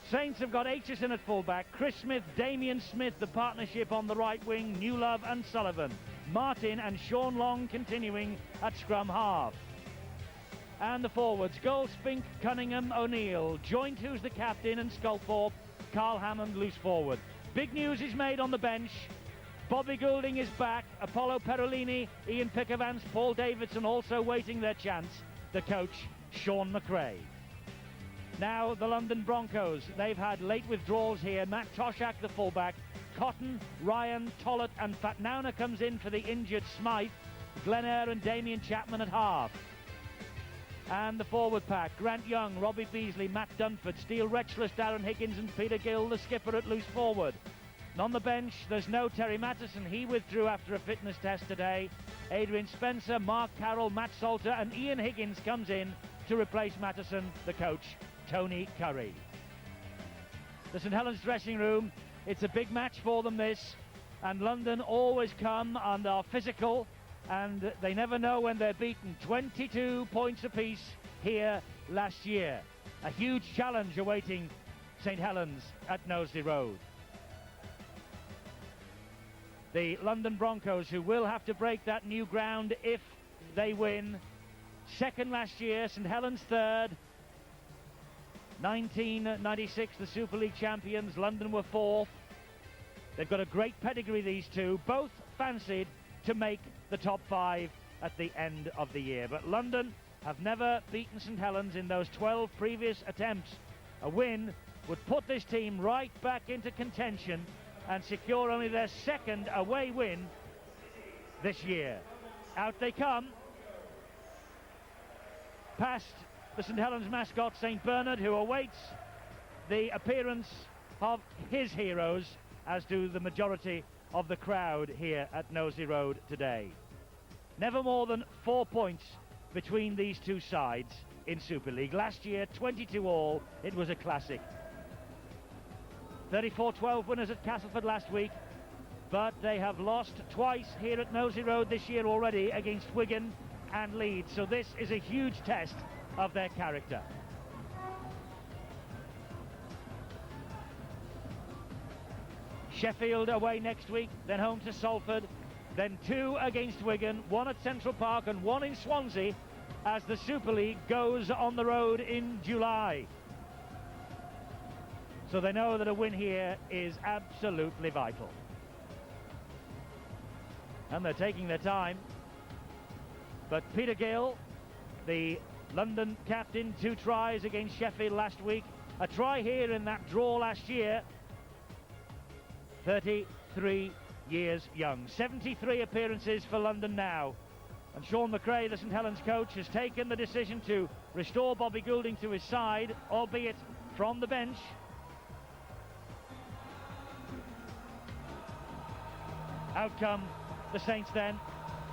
Saints have got Aitchison at fullback, Chris Smith, Damien Smith, the partnership on the right wing, Newlove and Sullivan. Martin and Sean Long continuing at scrum half. And the forwards, Gold, Spink, Cunningham, O'Neill, Joint, who's the captain, and Sculthorpe, Carl Hammond loose forward. Big news is made on the bench. Bobby Goulding is back, Apollo Perolini, Ian Pickavance, Paul Davidson also waiting their chance. The coach, Sean McRae. Now the London Broncos, they've had late withdrawals here. Matt Toshak, the fullback, Cotton, Ryan, Tollett and Fatnauna comes in for the injured Smythe, Glenn Eyre and Damien Chapman at half. And the forward pack, Grant Young, Robbie Beasley, Matt Dunford, Steele Retchless, Darren Higgins and Peter Gill, the skipper at loose forward. And on the bench, there's no Terry Mattison. He withdrew after a fitness test today. Adrian Spencer, Mark Carroll, Matt Salter and Ian Higgins comes in to replace Mattison, the coach, Tony Curry. The St Helens dressing room, it's a big match for them this, and London always come and are physical, and they never know when they're beaten. 22 points apiece here last year. A huge challenge awaiting St Helens at Knowsley Road. The London Broncos, who will have to break that new ground if they win. Second last year, St Helens third. 1996, the Super League champions. London were fourth. They've got a great pedigree, these two. Both fancied to make the top five at the end of the year. But London have never beaten St Helens in those 12 previous attempts. A win would put this team right back into contention and secure only their second away win this year. Out they come, past the St Helens mascot St Bernard, who awaits the appearance of his heroes, as do the majority of the crowd here at Knowsley Road today. Never more than 4 points between these two sides in Super League. Last year, 22 all. It was a classic. 34-12 winners at Castleford last week, but they have lost twice here at Knowsley Road this year already against Wigan and Leeds, so this is a huge test of their character. Sheffield away next week, then home to Salford, then 2 against Wigan, 1 at Central Park and 1 in Swansea as the Super League goes on the road in July. So they know that a win here is absolutely vital. And they're taking their time. But Peter Gill, the London captain, 2 tries against Sheffield last week. A try here in that draw last year. 33 years young. 73 appearances for London now. And Sean McRae, the St Helens coach, has taken the decision to restore Bobby Goulding to his side, albeit from the bench. Out come the Saints then.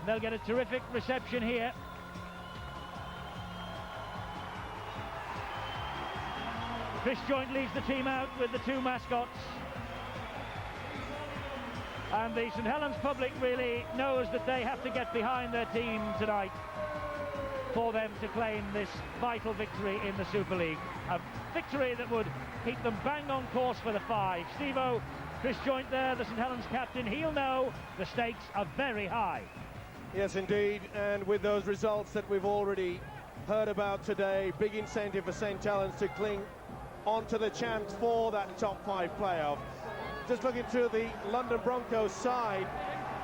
They'll get a terrific reception here. Chris Joint leads the team out with the 2 mascots. And the St Helens public really knows that they have to get behind their team tonight for them to claim this vital victory in the Super League. A victory that would keep them bang on course for the 5. Steve-O, Chris Joint there, the St Helens captain, he'll know the stakes are very high. Yes, indeed, and with those results that we've already heard about today, big incentive for St Helens to cling onto the chance for that top 5 playoff. Just looking to the London Broncos side,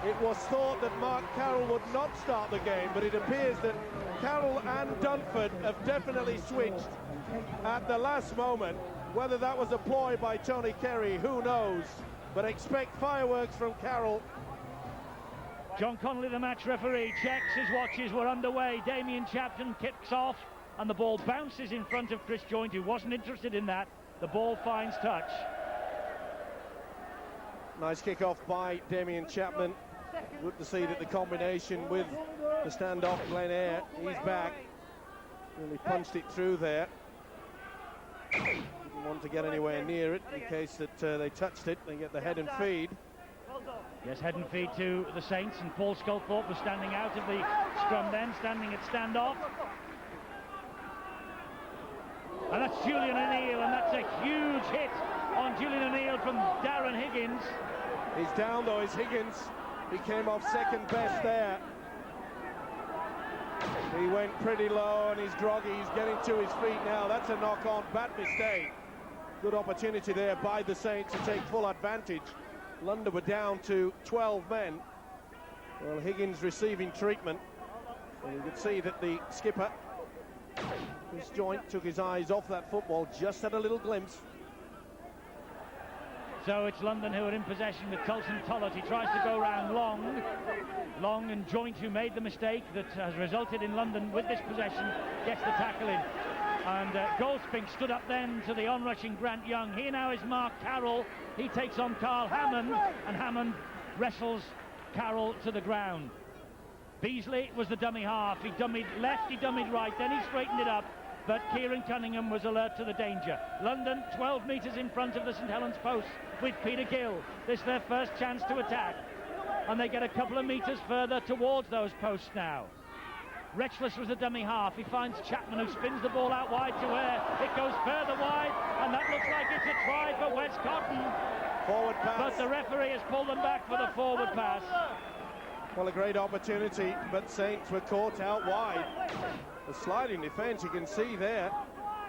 it was thought that Mark Carroll would not start the game, but it appears that Carroll and Dunford have definitely switched at the last moment. Whether that was a ploy by Tony Curry, who knows? But expect fireworks from Carroll. John Connolly, the match referee, checks his watches. We're underway. Damien Chapman kicks off, and the ball bounces in front of Chris Joint, who wasn't interested in that. The ball finds touch. Nice kick-off by Damien Chapman. Good to see that the combination with the standoff Glenn Eyre, he's back. Really punched it through there. Didn't want to get anywhere near it in case that they touched it. They get the head and feed. Yes, head and feed to the Saints, and Paul Sculthorpe was standing out of the scrum then, standing at standoff. And that's Julian O'Neill, and that's a huge hit from Darren Higgins. He's down though, is Higgins. He came off second best there. He went pretty low and he's groggy. He's getting to his feet now. That's a knock-on, bad mistake. Good opportunity there by the Saints to take full advantage. London were down to 12 men. Well, Higgins receiving treatment. And you could see that the skipper, Chris Joint, took his eyes off that football, just had a little glimpse. So it's London who are in possession with Colson Tollett. He tries to go round Long and Joint, who made the mistake that has resulted in London with this possession, gets the tackle in. And Goldspink stood up then to the onrushing Grant Young. Here now is Mark Carroll. He takes on Carl Hammond, and Hammond wrestles Carroll to the ground. Beasley was the dummy half. He dummied left, he dummied right, then he straightened it up. But Kieran Cunningham was alert to the danger. London 12 metres in front of the St Helens post with Peter Gill. This is their first chance to attack. And they get a couple of metres further towards those posts now. Retchless was the dummy half. He finds Chapman, who spins the ball out wide to where it goes further wide, and that looks like it's a try for Wes Cotton. Forward pass. But the referee has pulled them back for the forward pass. Well, a great opportunity, but Saints were caught out wide. The sliding defence, you can see there,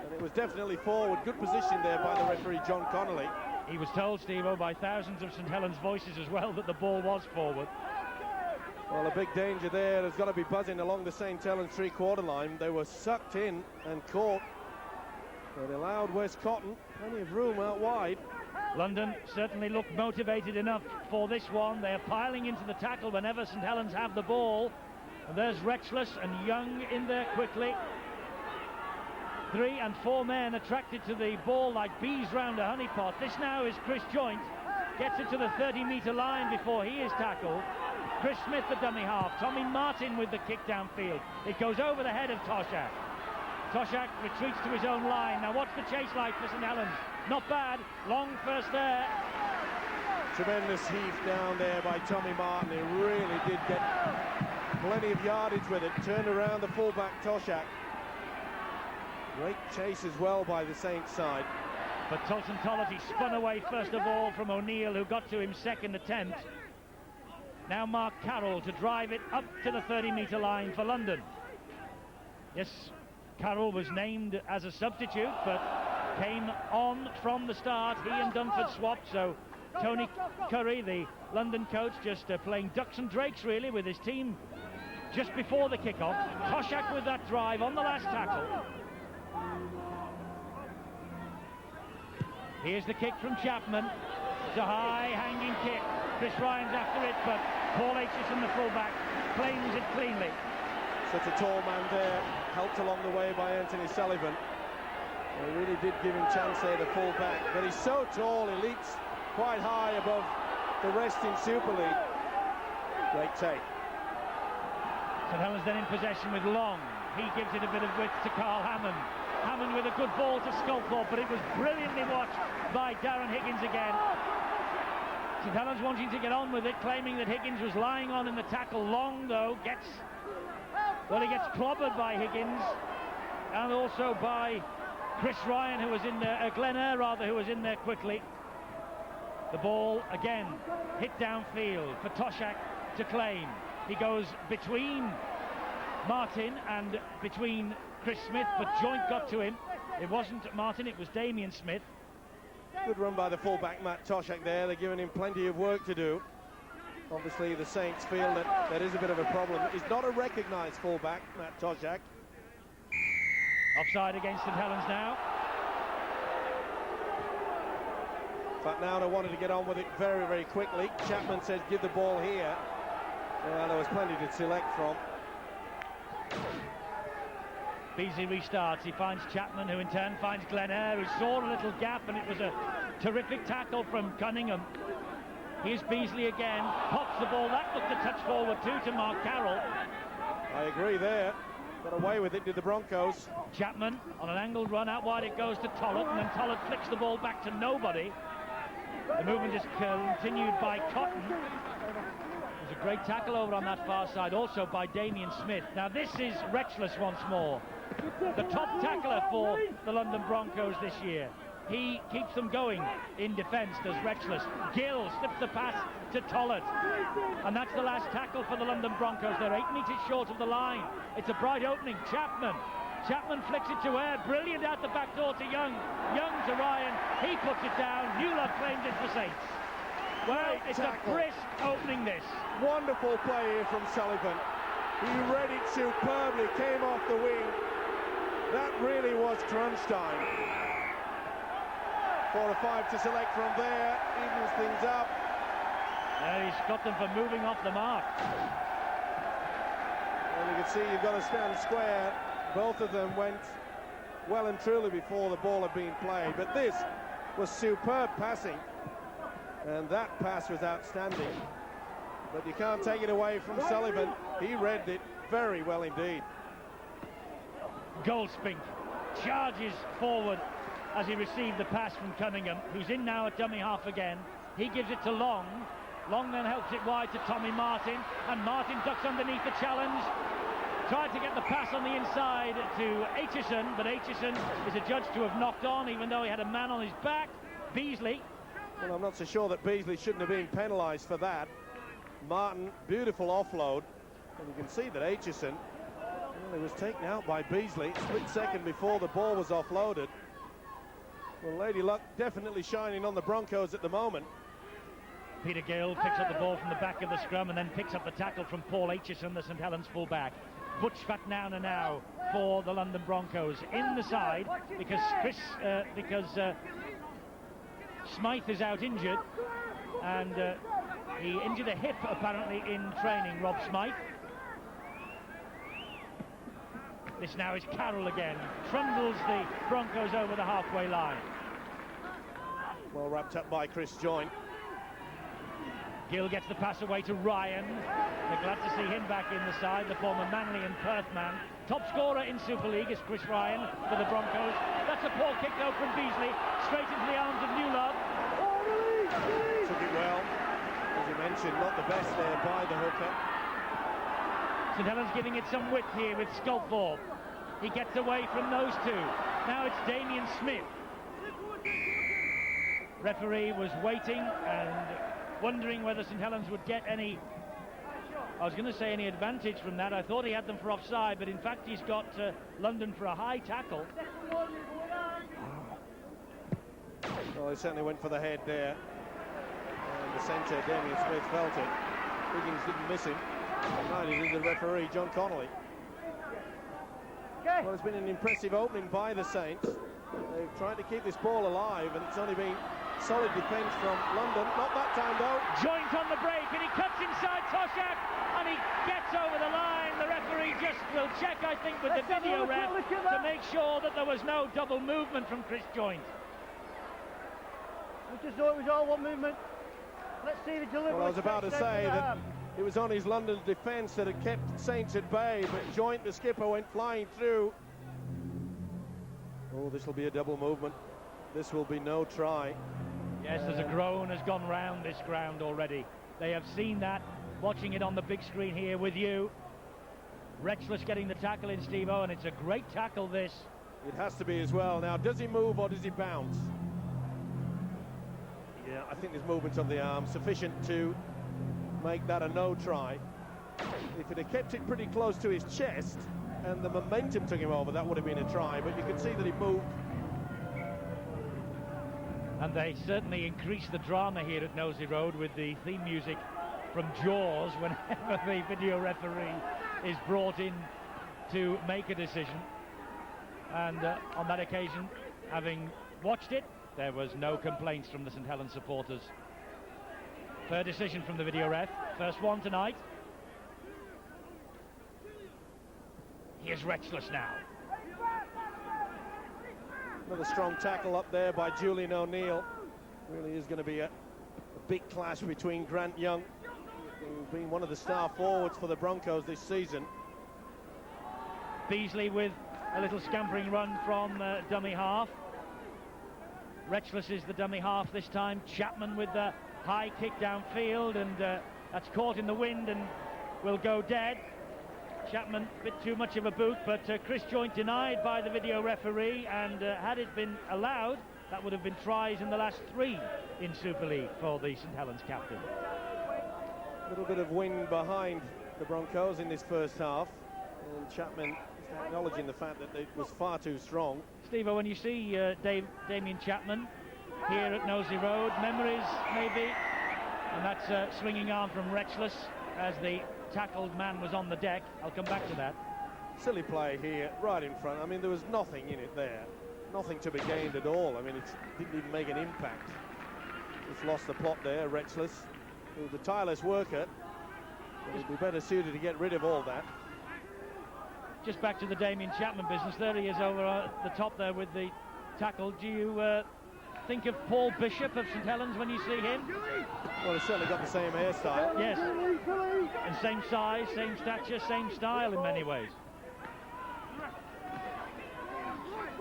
and it was definitely forward. Good position there by the referee, John Connolly. He was told, Steve-O, by thousands of St Helens voices as well, that the ball was forward. Well, a big danger there. There's got to be buzzing along the St Helens three-quarter line. They were sucked in and caught. It allowed West Cotton plenty of room out wide. London certainly look motivated enough for this one. They're piling into the tackle whenever St Helens have the ball. And there's Retchless and Young in there quickly. 3 and 4 men attracted to the ball like bees round a honeypot. This now is Chris Joint. Gets it to the 30-metre line before he is tackled. Chris Smith, the dummy half. Tommy Martin with the kick downfield. It goes over the head of Toshak. Toshak retreats to his own line. Now what's the chase like for St Helens? Not bad. Long first there. Tremendous heave down there by Tommy Martin. He really did get plenty of yardage with it. Turned around the fullback Toshak. Great chase as well by the Saints side. But Colson Tollett, he spun away first of all from O'Neill, who got to him second attempt. Now Mark Carroll to drive it up to the 30-metre line for London. Yes, Carroll was named as a substitute, but came on from the start. He and Dunford swapped, so Tony Curry, the London coach, just playing ducks and drakes really with his team just before the kickoff. Toshak with that drive on the last tackle. Here's the kick from Chapman. It's a high hanging kick. Chris Ryan's after it, but Paul Aitchison, the fullback, claims it cleanly. Such a tall man there, helped along the way by Anthony Sullivan. He really did give him chance there, the fullback, but he's so tall, he leaps quite high above the rest in Super League. Great take. St Helens then in possession with Long. He gives it a bit of width to Carl Hammond. Hammond with a good ball to Sculthorpe, but it was brilliantly watched by Darren Higgins again. St Helens wanting to get on with it, claiming that Higgins was lying on in the tackle. Long, though, he gets clobbered by Higgins, and also by Chris Ryan, who was in there, Glenn Eyre, rather, who was in there quickly. The ball, again, hit downfield for Toshak to claim. He goes between Martin and between Chris Smith, but Joint got to him. It wasn't Martin, it was Damien Smith. Good run by the fullback Matt Toshak there. They're giving him plenty of work to do. Obviously the Saints feel that there is a bit of a problem. He's not a recognised fullback, Matt Toshak. Offside against St Helens now. But now they wanted to get on with it very, very quickly. Chapman says give the ball here. Well, there was plenty to select from. Beasley restarts. He finds Chapman, who in turn finds Glenn Eyre, who saw a little gap, and it was a terrific tackle from Cunningham. Here's Beasley again, pops the ball. That looked a touch forward too to Mark Carroll. I agree there. Got away with it, did the Broncos. Chapman on an angled run out wide. It goes to Tollett, and then Tollett flicks the ball back to nobody. The movement is continued by Cotton. There's a great tackle over on that far side, also by Damien Smith. Now this is Retchless once more, the top tackler for the London Broncos this year. he keeps them going in defence, does Retchless. Gill slips the pass to Tollett, and that's the last tackle for the London Broncos. They're 8 metres short of the line. It's a bright opening. Chapman flicks it to Air, brilliant out the back door to Young. Young to Ryan, he puts it down. Newlove claims it for Saints. Well, it's a brisk opening, this. Wonderful play here from Sullivan. He read it superbly, came off the wing. That really was crunch time. 4 or 5 to select from there, evens things up. Yeah, he's got them for moving off the mark. And you can see you've got to stand square. Both of them went well and truly before the ball had been played. But this was superb passing. And that pass was outstanding. But you can't take it away from Sullivan. He read it very well indeed. Goldspink charges forward as he received the pass from Cunningham, who's in now at dummy half again. He gives it to Long. Long then helps it wide to Tommy Martin, and Martin ducks underneath the challenge. Tried to get the pass on the inside to Aitchison, but Aitchison is adjudged to have knocked on, even though he had a man on his back. Beasley. Well, I'm not so sure that Beasley shouldn't have been penalised for that. Martin, beautiful offload, and you can see that Aitchison, well, he was taken out by Beasley split second before the ball was offloaded. Well, Lady Luck definitely shining on the Broncos at the moment. Peter Gill picks up the ball from the back of the scrum and then picks up the tackle from Paul Aitchison, the St Helens fullback. Butch Fatnauna now for the London Broncos in the side because Smythe is out injured, and he injured a hip apparently in training, Rob Smythe. This now is Carroll again, trundles the Broncos over the halfway line. Well wrapped up by Chris Joynt. Gill gets the pass away to Ryan. They're glad to see him back in the side, the former Manly and Perth man. Top scorer in Super League is Chris Ryan for the Broncos. That's a poor kick though from Beasley, straight into the arms of Newlove. Took it well, as you mentioned, not the best there by the hooker. St Helens giving it some width here with Sculthorpe. He gets away from those two. Now it's Damien Smith. Referee was waiting and wondering whether St Helens would get any, I was going to say any advantage from that. I thought he had them for offside, but in fact he's got London for a high tackle. Well, he certainly went for the head there. And the centre, Damien Smith, felt it. Higgins didn't miss him. Neither did the referee, John Connolly. Well, it's been an impressive opening by the Saints. They've tried to keep this ball alive, and it's only been solid defence from London. Not that time, though. Joynt on the break, and he cuts inside Toshak, and he gets over the line. The referee just will check, I think, with the video ref to make sure that there was no double movement from Chris Joynt. We just thought it was all one movement. Let's see the delivery. Well, I was about to say that it was on his London defence that had kept Saints at bay, but Joynt, the skipper, went flying through. Oh, this will be a double movement. This will be no try. Yes, there's a groan has gone round this ground already. They have seen that, watching it on the big screen here with you. Retchless getting the tackle in, Steve-O, and it's a great tackle, this. It has to be as well. Now, does he move or does he bounce? Yeah, I think there's movement of the arm sufficient to make that a no try. If it had kept it pretty close to his chest and the momentum took him over, that would have been a try, but you can see that he moved. And they certainly increase the drama here at Nosey Road with the theme music from Jaws whenever the video referee is brought in to make a decision. And on that occasion, having watched it, there was no complaints from the St Helens supporters. Fair decision from the video ref. First one tonight. Here's Retchless now. Another strong tackle up there by Julian O'Neill. Really is going to be a big clash between Grant Young, who's been one of the star forwards for the Broncos this season. Beasley with a little scampering run from dummy half. Retchless is the dummy half this time. Chapman with the high kick downfield, and that's caught in the wind and will go dead. Chapman, a bit too much of a boot, but Chris Joynt denied by the video referee, and had it been allowed, That would have been tries in the last 3 in Super League for the St Helens captain. A little bit of wind behind the Broncos in this first half, and Chapman is acknowledging the fact that it was far too strong. Steve-o, when you see Damien Chapman here at Nosey Road, memories maybe, and that's a swinging arm from Retchless as the tackled man was on the deck. I'll come back to that. Silly play here, right in front. I mean, there was nothing in it there. Nothing to be gained at all. I mean, it didn't even make an impact. Just lost the plot there, Retchless. He was a tireless worker. He'd be better suited to get rid of all that. Just back to the Damien Chapman business. There he is over the top there with the tackle. Do you think of Paul Bishop of St Helens when you see him? Well, he's certainly got the same hairstyle. Yes. And same size, same stature, same style in many ways.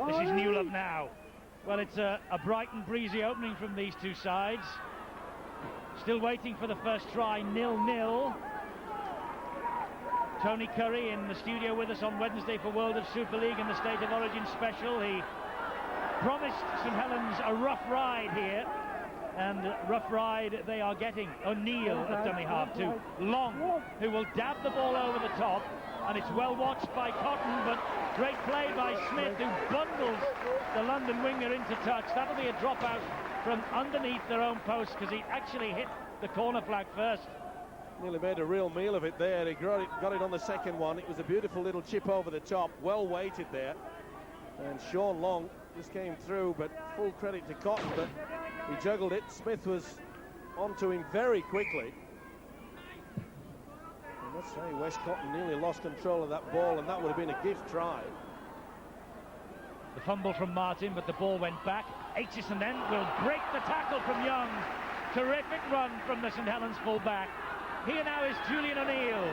This is New Love now. Well, it's a bright and breezy opening from these two sides. Still waiting for the first try, 0-0. Tony Curry in the studio with us on Wednesday for World of Super League and the State of Origin special. He promised St Helens a rough ride here, and rough ride they are getting. O'Neill at dummy half to Long, who will dab the ball over the top, and it's well watched by Cotton, but great play by Smith, who bundles the London winger into touch. That'll be a dropout from underneath their own post, because he actually hit the corner flag first. Nearly made a real meal of it there. He got it on the second one. It was a beautiful little chip over the top, well weighted there. And Sean Long just came through, but full credit to Cotton, but he juggled it. Smith was onto him very quickly. I must say, Wes Cotton nearly lost control of that ball, and that would have been a gift try. The fumble from Martin, but the ball went back. Aitchison then will break the tackle from Young. Terrific run from the St Helens full-back. Here now is Julian O'Neill.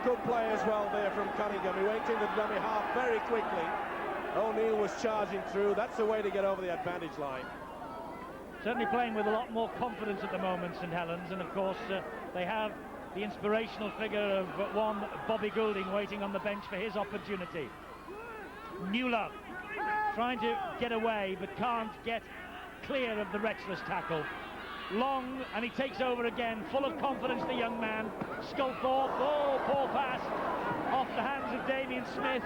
Good play as well there from Cunningham. He went into the dummy half very quickly. O'Neill was charging through. That's the way to get over the advantage line. Certainly playing with a lot more confidence at the moment, St Helens, and of course they have the inspirational figure of one Bobby Goulding waiting on the bench for his opportunity. New Love trying to get away but can't get clear of the Retchless tackle. Long, and he takes over again, full of confidence, the young man. Sculthorpe, oh, poor pass off the hands of Damien Smith,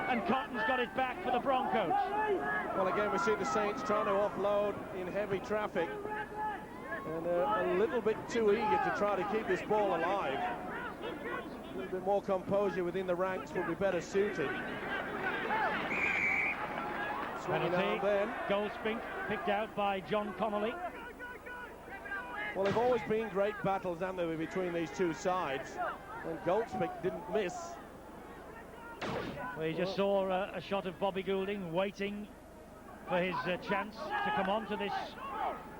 and Cotton's got it back for the Broncos. Well, again, we see the Saints trying to offload in heavy traffic, and a little bit too eager to try to keep this ball alive. A little bit more composure within the ranks would be better suited. Penalty, goal picked out by John Connolly. Well, they've always been great battles, haven't they, between these two sides, and Goldspick didn't miss. Well, you just saw a shot of Bobby Goulding waiting for his chance to come onto this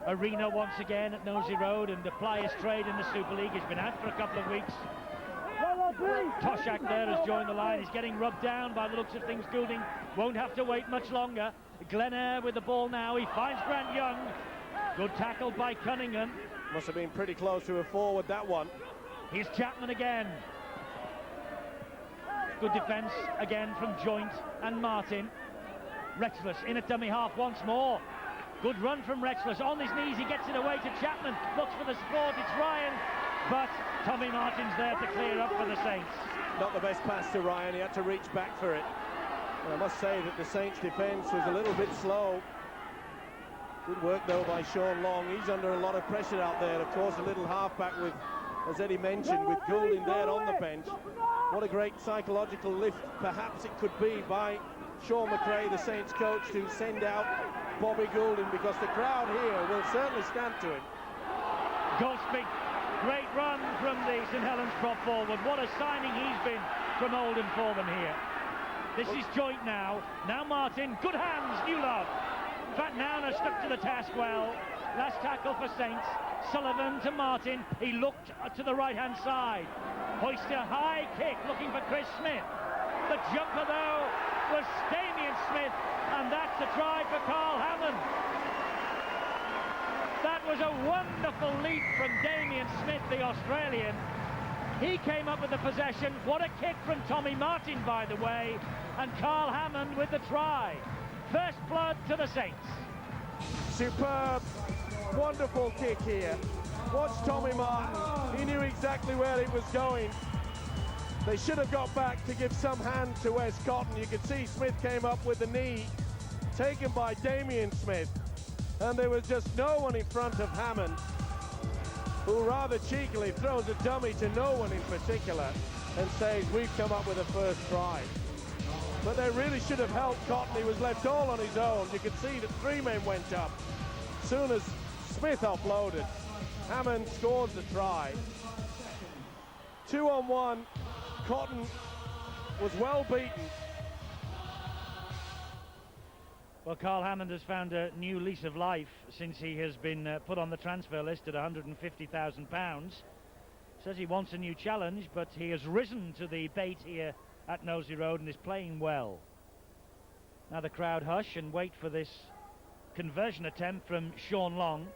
arena once again at Nosey Road and apply his trade in the Super League. He's been out for a couple of weeks. Toshak there has joined the line. He's getting rubbed down by the looks of things. Goulding won't have to wait much longer. Glenn with the ball now. He finds Grant Young. Good tackle by Cunningham. Must have been pretty close to a forward, that one. Here's Chapman again. Good defence again from Joint and Martin. Retchless in at dummy half once more. Good run from Retchless. On his knees, he gets it away to Chapman. Looks for the support. It's Ryan. But Tommy Martin's there to clear up for the Saints. Not the best pass to Ryan. He had to reach back for it. And I must say that the Saints' defence was a little bit slow. Good work, though, by Sean Long. He's under a lot of pressure out there. Of course, a little halfback with, as Eddie mentioned, with Goulding there on the bench. What a great psychological lift, perhaps it could be, by Sean McRae, the Saints coach, to send out Bobby Goulding, because the crowd here will certainly stand to him. Goldspick, great run from the St Helens prop forward. What a signing he's been from Oldham for them here. This is Joint now. Now Martin, good hands, New Love. Fat Nowner stuck to the task well. Last tackle for Saints. Sullivan to Martin. He looked to the right-hand side. Hoist a high kick, looking for Chris Smith. The jumper, though, was Damien Smith, and that's a try for Carl Hammond. That was a wonderful leap from Damien Smith, the Australian. He came up with the possession. What a kick from Tommy Martin, by the way, and Carl Hammond with the try. First blood to the Saints. Superb, wonderful kick here. Watch Tommy Martin. He knew exactly where it was going. They should have got back to give some hand to Wes Cotton. You could see Smith came up with the knee taken by Damien Smith. And there was just no one in front of Hammond, who rather cheekily throws a dummy to no one in particular and says, we've come up with a first try. But they really should have helped Cotton. He was left all on his own. You could see that 3 men went up. As soon as Smith offloaded, Hammond scores the try. 2-on-1. Cotton was well beaten. Well, Carl Hammond has found a new lease of life since he has been put on the transfer list at £150,000. Says he wants a new challenge, but he has risen to the bait here at Knowsley Road and is playing well. Now the crowd hush and wait for this conversion attempt from Sean Long.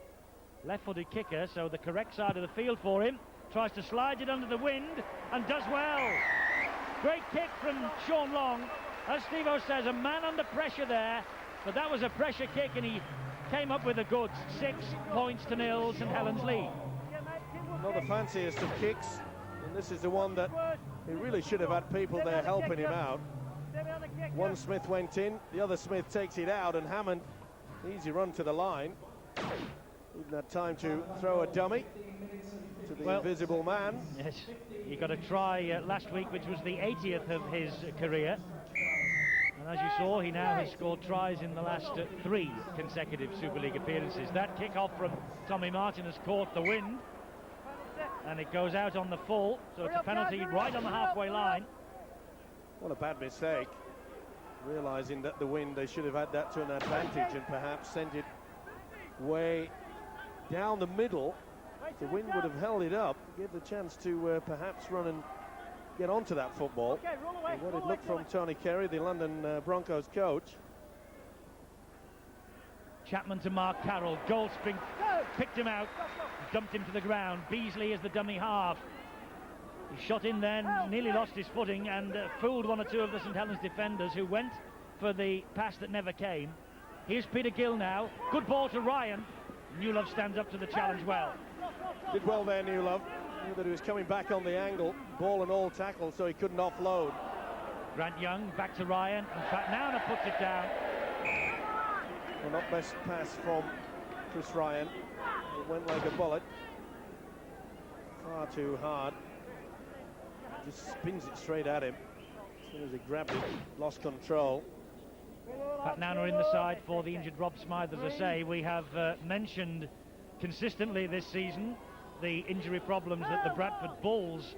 Left-footed kicker, so the correct side of the field for him. Tries to slide it under the wind and does well. Great kick from Sean Long. As Steve-O says, a man under pressure there, but that was a pressure kick and he came up with the goods. 6 points to 0, St Helens lead. Not the fanciest of kicks, and this is the one that he really should have had people there helping him out. One Smith went in, the other Smith takes it out, and Hammond, easy run to the line. Even had time to throw a dummy to the invisible man. Yes, he got a try last week, which was the 80th of his career. And as you saw, he now has scored tries in the last 3 consecutive Super League appearances. That kick-off from Tommy Martin has caught the wind, and it goes out on the full, so it's a penalty right on the halfway line. What a bad mistake. Realising that the wind, they should have had that to an advantage and perhaps sent it way down the middle. The wind would have held it up, give the chance to perhaps run and get onto that football. And what it looked from Tony Carey, the London Broncos coach. Chapman to Mark Carroll. Goldspring picked him out, dumped him to the ground. Beasley is the dummy half. He shot in then, nearly lost his footing and fooled 1 or 2 of the St Helens defenders who went for the pass that never came. Here's Peter Gill now. Good ball to Ryan. Newlove stands up to the challenge well. Did well there, Newlove. Knew that he was coming back on the angle, ball and all tackle, so he couldn't offload. Grant Young back to Ryan, and Fatnowna puts it down. Well, not best pass from Chris Ryan. It went like a bullet. Far too hard. Just spins it straight at him. As soon as he grabbed it, lost control. Fatnowna in the side for the injured Rob Smythe. As I say, we have mentioned consistently this season the injury problems that the Bradford Bulls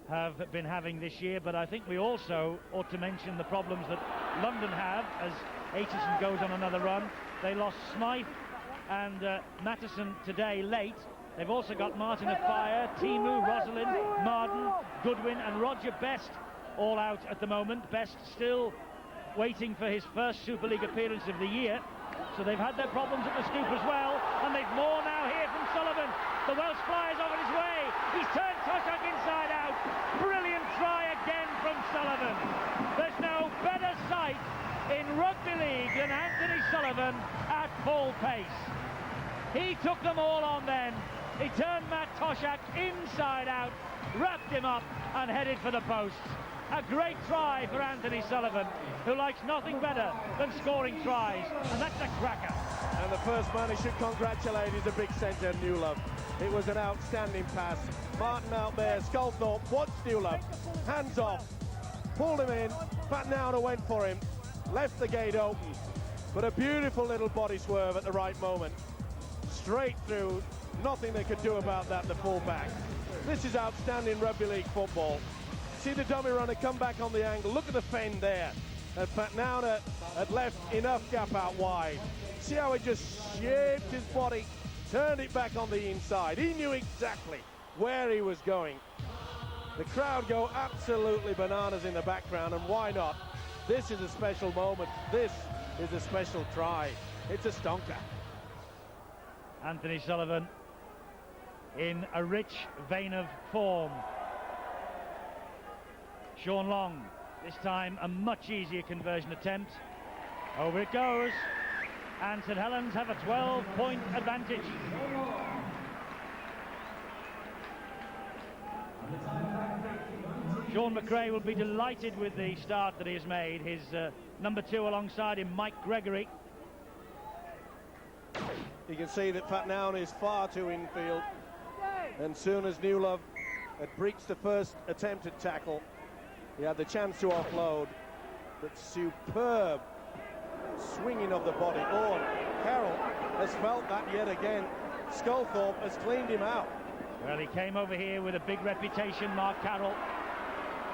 have been having this year, but I think we also ought to mention the problems that London have as Aitchison goes on another run. They lost Smythe and Mattison today late. They've also got Martin of Fire, Timu, Rosalind, Marden, Goodwin and Roger Best all out at the moment. Best still waiting for his first Super League appearance of the year. So they've had their problems at the stoop as well, and they've more now here from Sullivan. The Welsh flyer's on his way. He's turned Toshak inside out. Brilliant try again from Sullivan. There's no better sight in rugby league than Anthony Sullivan at full pace. He took them all on then. He turned Matt Toshak inside out, wrapped him up and headed for the posts. A great try for Anthony Sullivan, who likes nothing better than scoring tries, and that's a cracker. And the first man he should congratulate is a big centre, Newlove. It was an outstanding pass. Martin out there, Sculthorpe watched Newlove, hands off, pulled him in, Fatnowna went for him, left the gate open, but a beautiful little body swerve at the right moment. Straight through, nothing they could do about that, the full-back. This is outstanding rugby league football. See the dummy runner come back on the angle. Look at the fend there. And Fatnowna had left enough gap out wide. See how he just shaped his body, turned it back on the inside. He knew exactly where he was going. The crowd go absolutely bananas in the background, and why not? This is a special moment. This is a special try. It's a stonker. Anthony Sullivan in a rich vein of form. Sean Long, this time a much easier conversion attempt. Over it goes, and St Helens have a 12-point advantage. Sean McRae will be delighted with the start that he has made. His number 2 alongside him, Mike Gregory. You can see that Fatnown is far too infield, and soon as Newlove had breached the first attempted tackle, he had the chance to offload, but superb swinging of the body. Oh, and Carroll has felt that yet again. Sculthorpe has cleaned him out. Well, he came over here with a big reputation, Mark Carroll,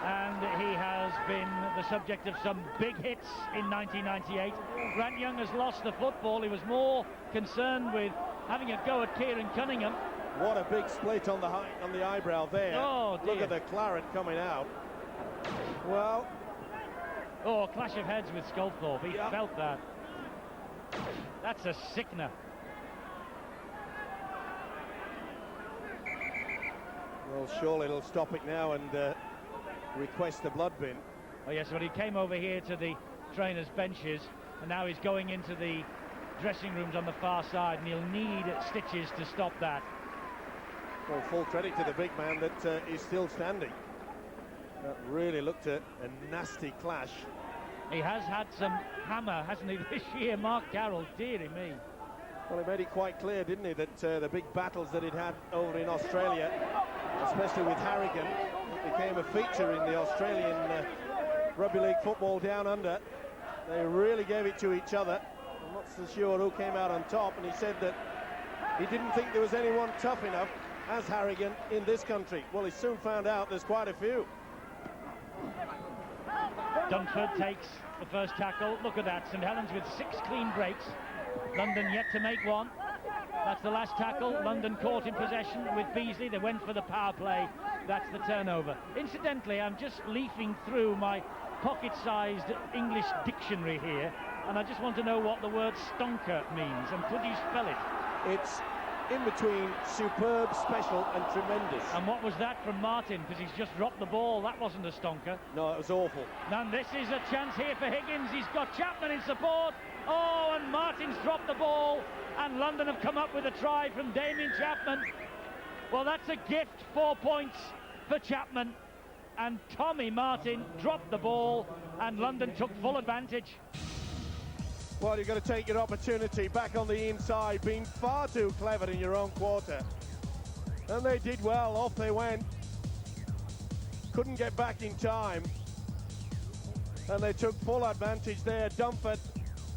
and he has been the subject of some big hits in 1998. Grant Young has lost the football. He was more concerned with having a go at Kieran Cunningham. What a big split on the eyebrow there. Oh, dear. Look at the claret coming out. Well, oh, a clash of heads with Sculthorpe. He felt that. That's a sickener. Well, surely it'll stop it now and request the blood bin. Oh yes, well, he came over here to the trainers' benches, and now he's going into the dressing rooms on the far side, and he'll need stitches to stop that. Well, full credit to the big man that is still standing. That really looked at a nasty clash. He has had some hammer, hasn't he, this year, Mark Carroll, dearie me. Well, he made it quite clear, didn't he, that the big battles that he'd had over in Australia, especially with Harrigan, became a feature in the Australian rugby league football down under. They really gave it to each other. I'm not so sure who came out on top, and he said that he didn't think there was anyone tough enough as Harrigan in this country. Well, he soon found out there's quite a few. Dunford takes the first tackle. Look at that, St Helens with 6 clean breaks. London yet to make one. That's the last tackle. London caught in possession with Beasley. They went for the power play. That's the turnover. Incidentally, I'm just leafing through my pocket-sized English dictionary here, and I just want to know what the word stonker means, and could you spell it? It's in between superb, special and tremendous. And what was that from Martin? Because he's just dropped the ball. That wasn't a stonker. No, it was awful. And this is a chance here for Higgins. He's got Chapman in support. Oh, and Martin's dropped the ball, and London have come up with a try from Damien Chapman. Well, that's a gift. 4 points for Chapman, and Tommy Martin dropped the ball, and London took full advantage. Well, you've got to take your opportunity back on the inside, being far too clever in your own quarter. And they did well. Off they went. Couldn't get back in time. And they took full advantage there. Dunford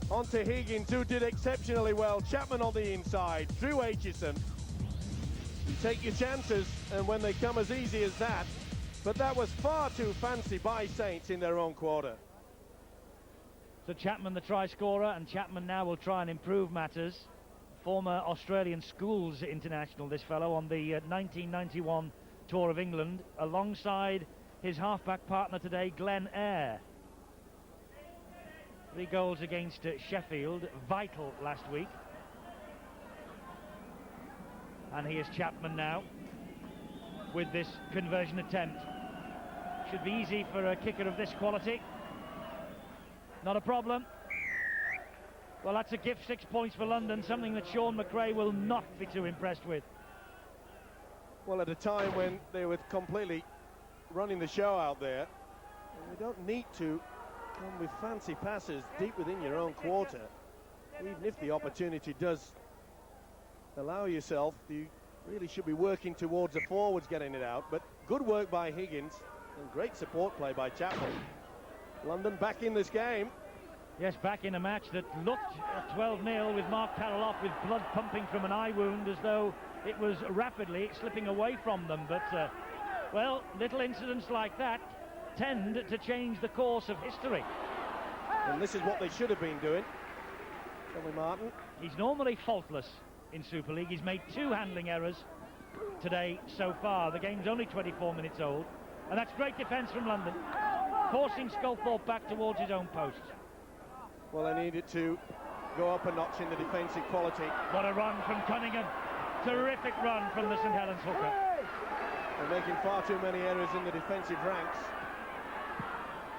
onto Higgins, who did exceptionally well. Chapman on the inside. Drew Aitchison. You take your chances, and when they come as easy as that. But that was far too fancy by Saints in their own quarter. So Chapman the try scorer, and Chapman now will try and improve matters. Former Australian Schools international, this fellow, on the 1991 Tour of England, alongside his halfback partner today, Glenn Eyre. 3 goals against Sheffield, vital last week. And here's Chapman now with this conversion attempt. Should be easy for a kicker of this quality. Not a problem. Well, that's a gift. 6 points for London, something that Sean McRae will not be too impressed with. Well, at a time when they were completely running the show out there, and you don't need to come with fancy passes deep within your own quarter. Even if the opportunity does allow yourself, you really should be working towards the forwards getting it out. But good work by Higgins and great support play by Chapman. London back in this game. Yes, back in a match that looked at 12-0 with Mark Carroll off with blood pumping from an eye wound, as though it was rapidly slipping away from them. But, well, little incidents like that tend to change the course of history. And this is what they should have been doing. Tommy Martin. He's normally faultless in Super League. He's made 2 handling errors today so far. The game's only 24 minutes old. And that's great defence from London, forcing Sculthorpe back towards his own post. Well, they needed to go up a notch in the defensive quality. What a run from Cunningham. Terrific run from the St Helens hooker. They're making far too many errors in the defensive ranks.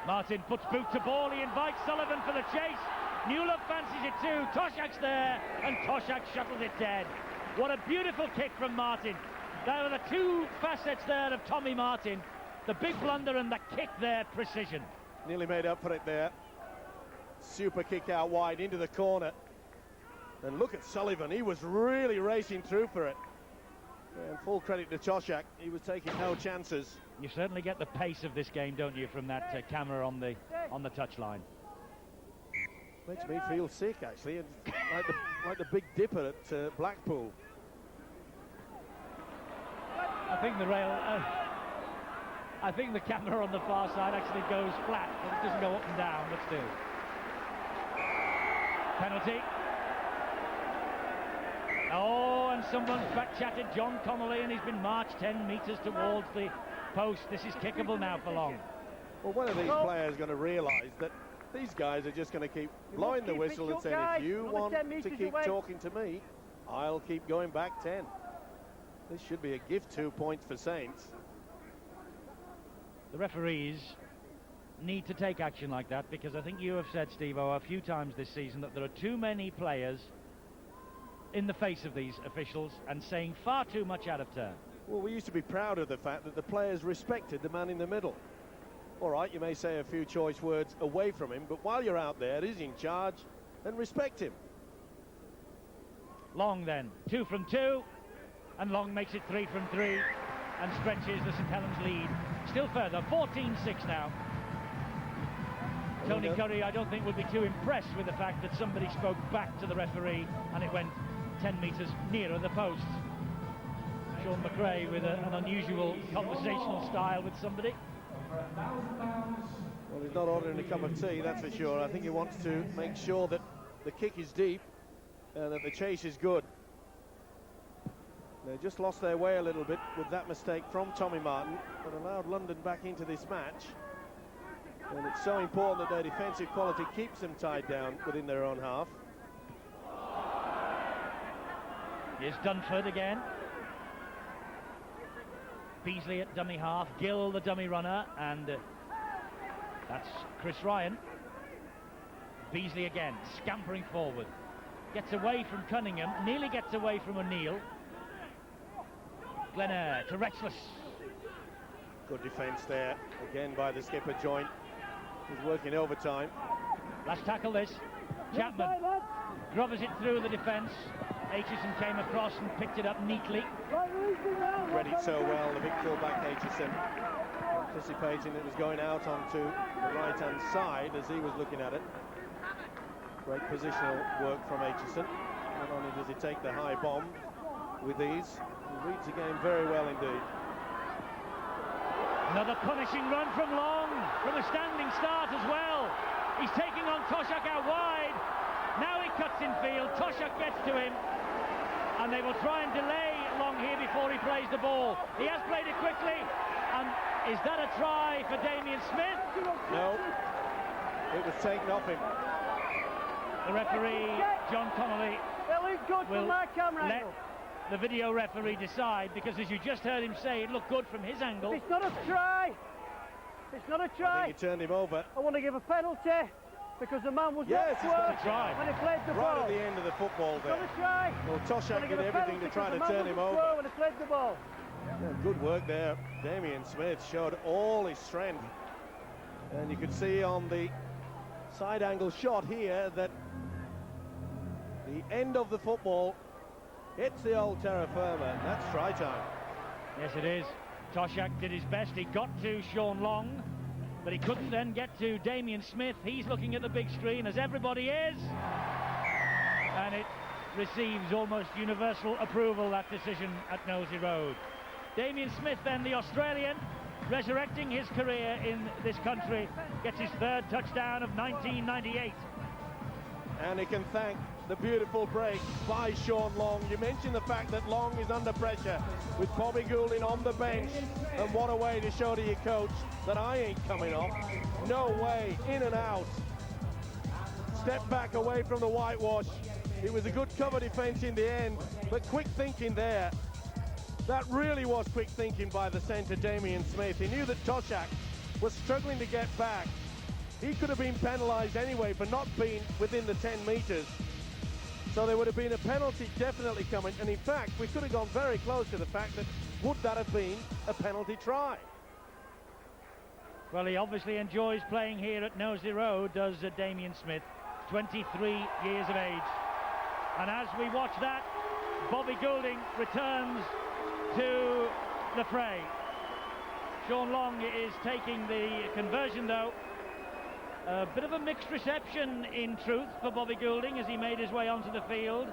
Martin puts boot to ball. He invites Sullivan for the chase. Newlove fancies it too. Toshak's there, and Toshak shuttles it dead. What a beautiful kick from Martin. There were the two facets there of Tommy Martin. The big blunder and the kick there, precision. Nearly made up for it there. Super kick out wide into the corner. And look at Sullivan, he was really racing through for it. And full credit to Toshak, he was taking no chances. You certainly get the pace of this game, don't you, from that camera on the touchline. Makes me feel sick, actually, and like the Big Dipper at Blackpool. I think the I think the camera on the far side actually goes flat, but it doesn't go up and down, but still. Penalty. Oh, and someone's back-chatted John Connolly, and he's been marched 10 metres towards the post. This is kickable now for Long. Well, one of these players is going to realise that these guys are just going to keep blowing the whistle and saying, if you want to keep talking to me, I'll keep going back 10. This should be a gift 2 points for Saints. The referees need to take action like that, because I think you have said, Steve-O, a few times this season that there are too many players in the face of these officials and saying far too much out of turn. Well, we used to be proud of the fact that the players respected the man in the middle. All right, you may say a few choice words away from him, but while you're out there, he's in charge, and respect him. Long then, 2 from 2, and Long makes it 3 from 3 and stretches the St Helens lead still further. 14-6 now. Tony Curry, I don't think, would be too impressed with the fact that somebody spoke back to the referee and it went 10 metres nearer the post. Sean McRae with an unusual conversational style with somebody. Well, he's not ordering a cup of tea, that's for sure. I think he wants to make sure that the kick is deep and that the chase is good. They just lost their way a little bit with that mistake from Tommy Martin, but allowed London back into this match. And it's so important that their defensive quality keeps them tied down within their own half. Here's Dunford again. Beasley at dummy half, Gill the dummy runner, and that's Chris Ryan. Beasley again, scampering forward. Gets away from Cunningham, nearly gets away from O'Neill. Glenn to Retchless. Good defence there, again by the skipper Joint. He's working overtime. Last tackle this. Chapman grubbers it through the defence. Aitchison came across and picked it up neatly. Read it so well, the big fullback Aitchison, anticipating it was going out onto the right-hand side as he was looking at it. Great positional work from Aitchison. Not only does he take the high bomb with ease, he reads the game very well indeed. Another punishing run from Long, from a standing start as well. He's taking on Toshak out wide. Now he cuts in field, Toshak gets to him, and they will try and delay Long here before he plays the ball. He has played it quickly, and is that a try for Damien Smith? No, it was taken off him. The referee, John Connolly, will let the video referee decide, because as you just heard him say, it looked good from his angle. It's not a try. It's not a try. I think he turned him over. I want to give a penalty because the man was yes, it's not a try when he played the ball. Right at the end of the football there. It's not a try. Well, Toshak did everything to try to turn him over. When he played the ball. Yeah, good work there. Damien Smith showed all his strength. And you could see on the side angle shot here that the end of the football hits the old terra firma. That's try time. Yes, it is. Toshak did his best. He got to Sean Long, but he couldn't then get to Damien Smith. He's looking at the big screen, as everybody is. And it receives almost universal approval, that decision at Nosey Road. Damien Smith, then, the Australian, resurrecting his career in this country, gets his third touchdown of 1998. And he can thank the beautiful break by Sean Long. You mentioned the fact that Long is under pressure with Bobby Goulding on the bench, and what a way to show to your coach that I ain't coming off. No way, in and out. Step back away from the whitewash. It was a good cover defence in the end, but quick thinking there. That really was quick thinking by the centre, Damien Smith. He knew that Toshak was struggling to get back, he could have been penalised anyway for not being within the 10 metres. So there would have been a penalty definitely coming, and in fact we could have gone very close to the fact that would that have been a penalty try. Well, he obviously enjoys playing here at Knowsley Road, does Damien Smith, 23 years of age. And as we watch that, Bobby Goulding returns to the fray. Sean Long is taking the conversion, though. A bit of a mixed reception, in truth, for Bobby Goulding as he made his way onto the field.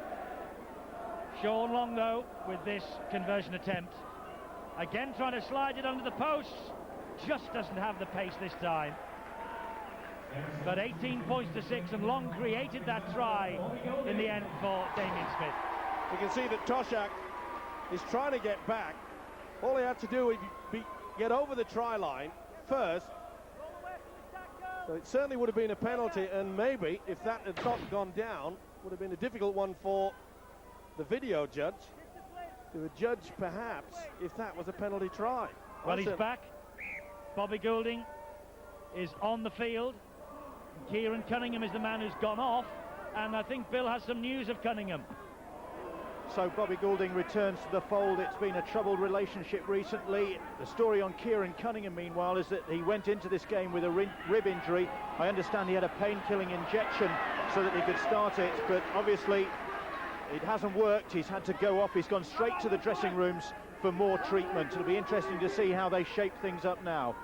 Sean Long, though, with this conversion attempt, again trying to slide it under the posts, just doesn't have the pace this time. But 18 points to 6, and Long created that try in the end for Damien Smith. You can see that Toshak is trying to get back. All he had to do was get over the try line first. So it certainly would have been a penalty, and maybe if that had not gone down, would have been a difficult one for the video judge to judge perhaps if that was a penalty try. Well, he's back. Bobby Goulding is on the field. Kieran Cunningham is the man who's gone off, and I think Bill has some news of Cunningham. So Bobby Goulding returns to the fold. It's been a troubled relationship recently. The story on Kieran Cunningham, meanwhile, is that he went into this game with a rib injury. I understand he had a pain-killing injection so that he could start it, but obviously it hasn't worked. He's had to go off. He's gone straight to the dressing rooms for more treatment. It'll be interesting to see how they shape things up now.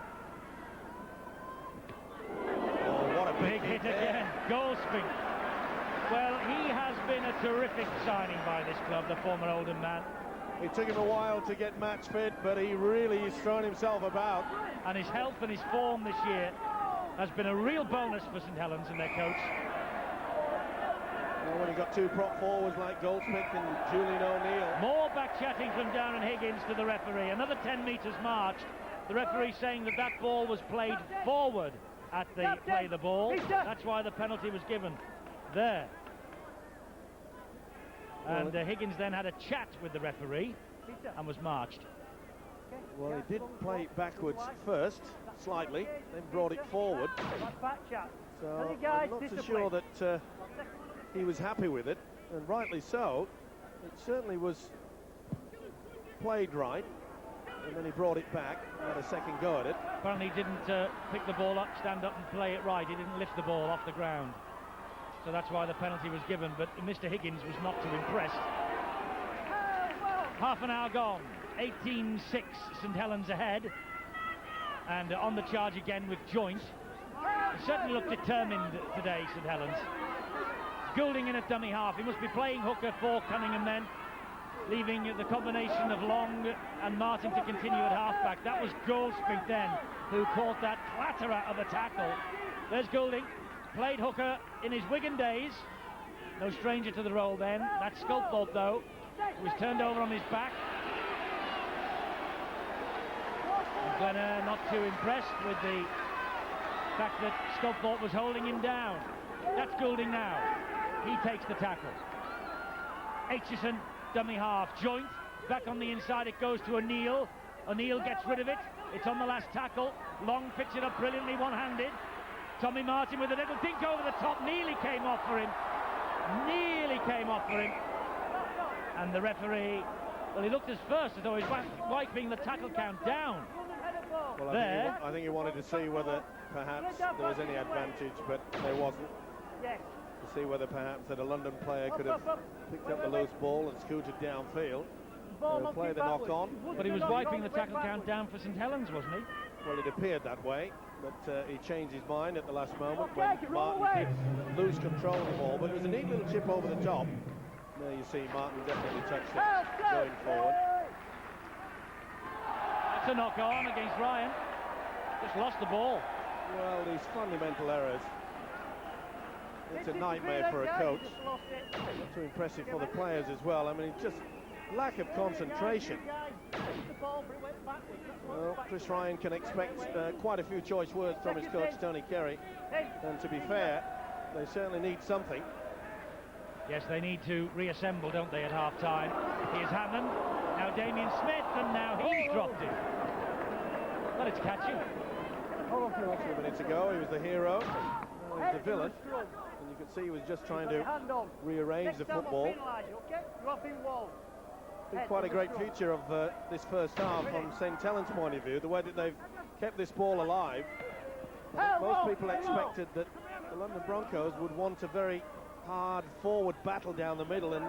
Oh, what a Big hit again. Goldspink. Well, he has been a terrific signing by this club, the former Oldham man. It took him a while to get match fit, but he really is throwing himself about. And his health and his form this year has been a real bonus for St Helens and their coach. Well, when you've got two prop forwards like Goldspink and Julian O'Neill. More back-chatting from Darren Higgins to the referee. Another 10 metres marched. The referee saying that that ball was played forward at the play the ball. That's why the penalty was given there. And Higgins then had a chat with the referee and was marched. Well, he did play it backwards first, slightly, then brought it forward. So I'm not so sure that he was happy with it, and rightly so. It certainly was played right, and then he brought it back and had a second go at it. Apparently he didn't pick the ball up, stand up and play it right. He didn't lift the ball off the ground. So that's why the penalty was given, but Mr. Higgins was not too impressed. Half an hour gone, 18-6, St Helens ahead. And on the charge again with Joint. He certainly looked determined today, St Helens. Goulding in at dummy half. He must be playing hooker for Cunningham then, leaving the combination of Long and Martin to continue at half-back. That was Goldspink then, who caught that clatterer of a tackle. There's Goulding. Played hooker in his Wigan days. No stranger to the role then. That's Sculthorpe, though, who was turned over on his back. And Glenner not too impressed with the fact that Sculthorpe was holding him down. That's Goulding now. He takes the tackle. Aitchison, dummy half. Joint, back on the inside. It goes to O'Neill. O'Neill gets rid of it. It's on the last tackle. Long picks it up brilliantly, one-handed. Tommy Martin with a little dink over the top, nearly came off for him. Nearly came off for him. And the referee, well, he looked as first as though he's wiping the tackle count down. Well, I think he wanted to see whether perhaps there was any advantage, but there wasn't. To see whether perhaps that a London player could have picked up the loose ball and scooted downfield. He'll play the knock on. But he was wiping the tackle count down for St Helens, wasn't he? Well, it appeared that way. But he changed his mind at the last moment when Martin did lose control of the ball. But it was a neat little chip over the top. There you see Martin definitely touched it going forward. That's a knock on against Ryan. Just lost the ball. Well, these fundamental errors. It's a nightmare for a coach. Not too impressive for the players as well. I mean, just lack of concentration. Well, Chris Ryan can expect quite a few choice words from his coach, Tony Kerry. And to be fair, they certainly need something. Yes, they need to reassemble, don't they, at half-time. Here's Hammond, now Damien Smith, and now he's dropped it. But it's catching. Hold on, 2 minutes ago, he was the hero. Now he's the villain. And you could see he was just trying to rearrange the football. Been quite a great feature of this first half from St. Helens' point of view, the way that they've kept this ball alive. Most people expected that the London Broncos would want a very hard forward battle down the middle, and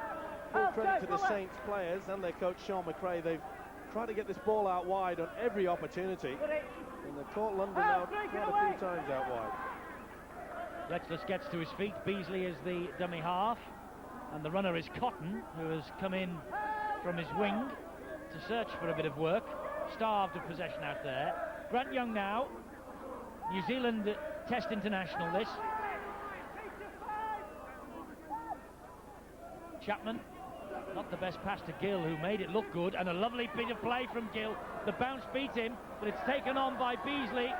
full credit to the Saints players and their coach Sean McRae. They've tried to get this ball out wide on every opportunity, and they've caught London out quite a few times out wide. Letchless gets to his feet. Beasley is the dummy half, and the runner is Cotton, who has come in from his wing to search for a bit of work. Starved of possession out there. Grant Young now, New Zealand Test international this. Chapman, not the best pass to Gill, who made it look good, and a lovely bit of play from Gill. The bounce beat him, but it's taken on by Beasley.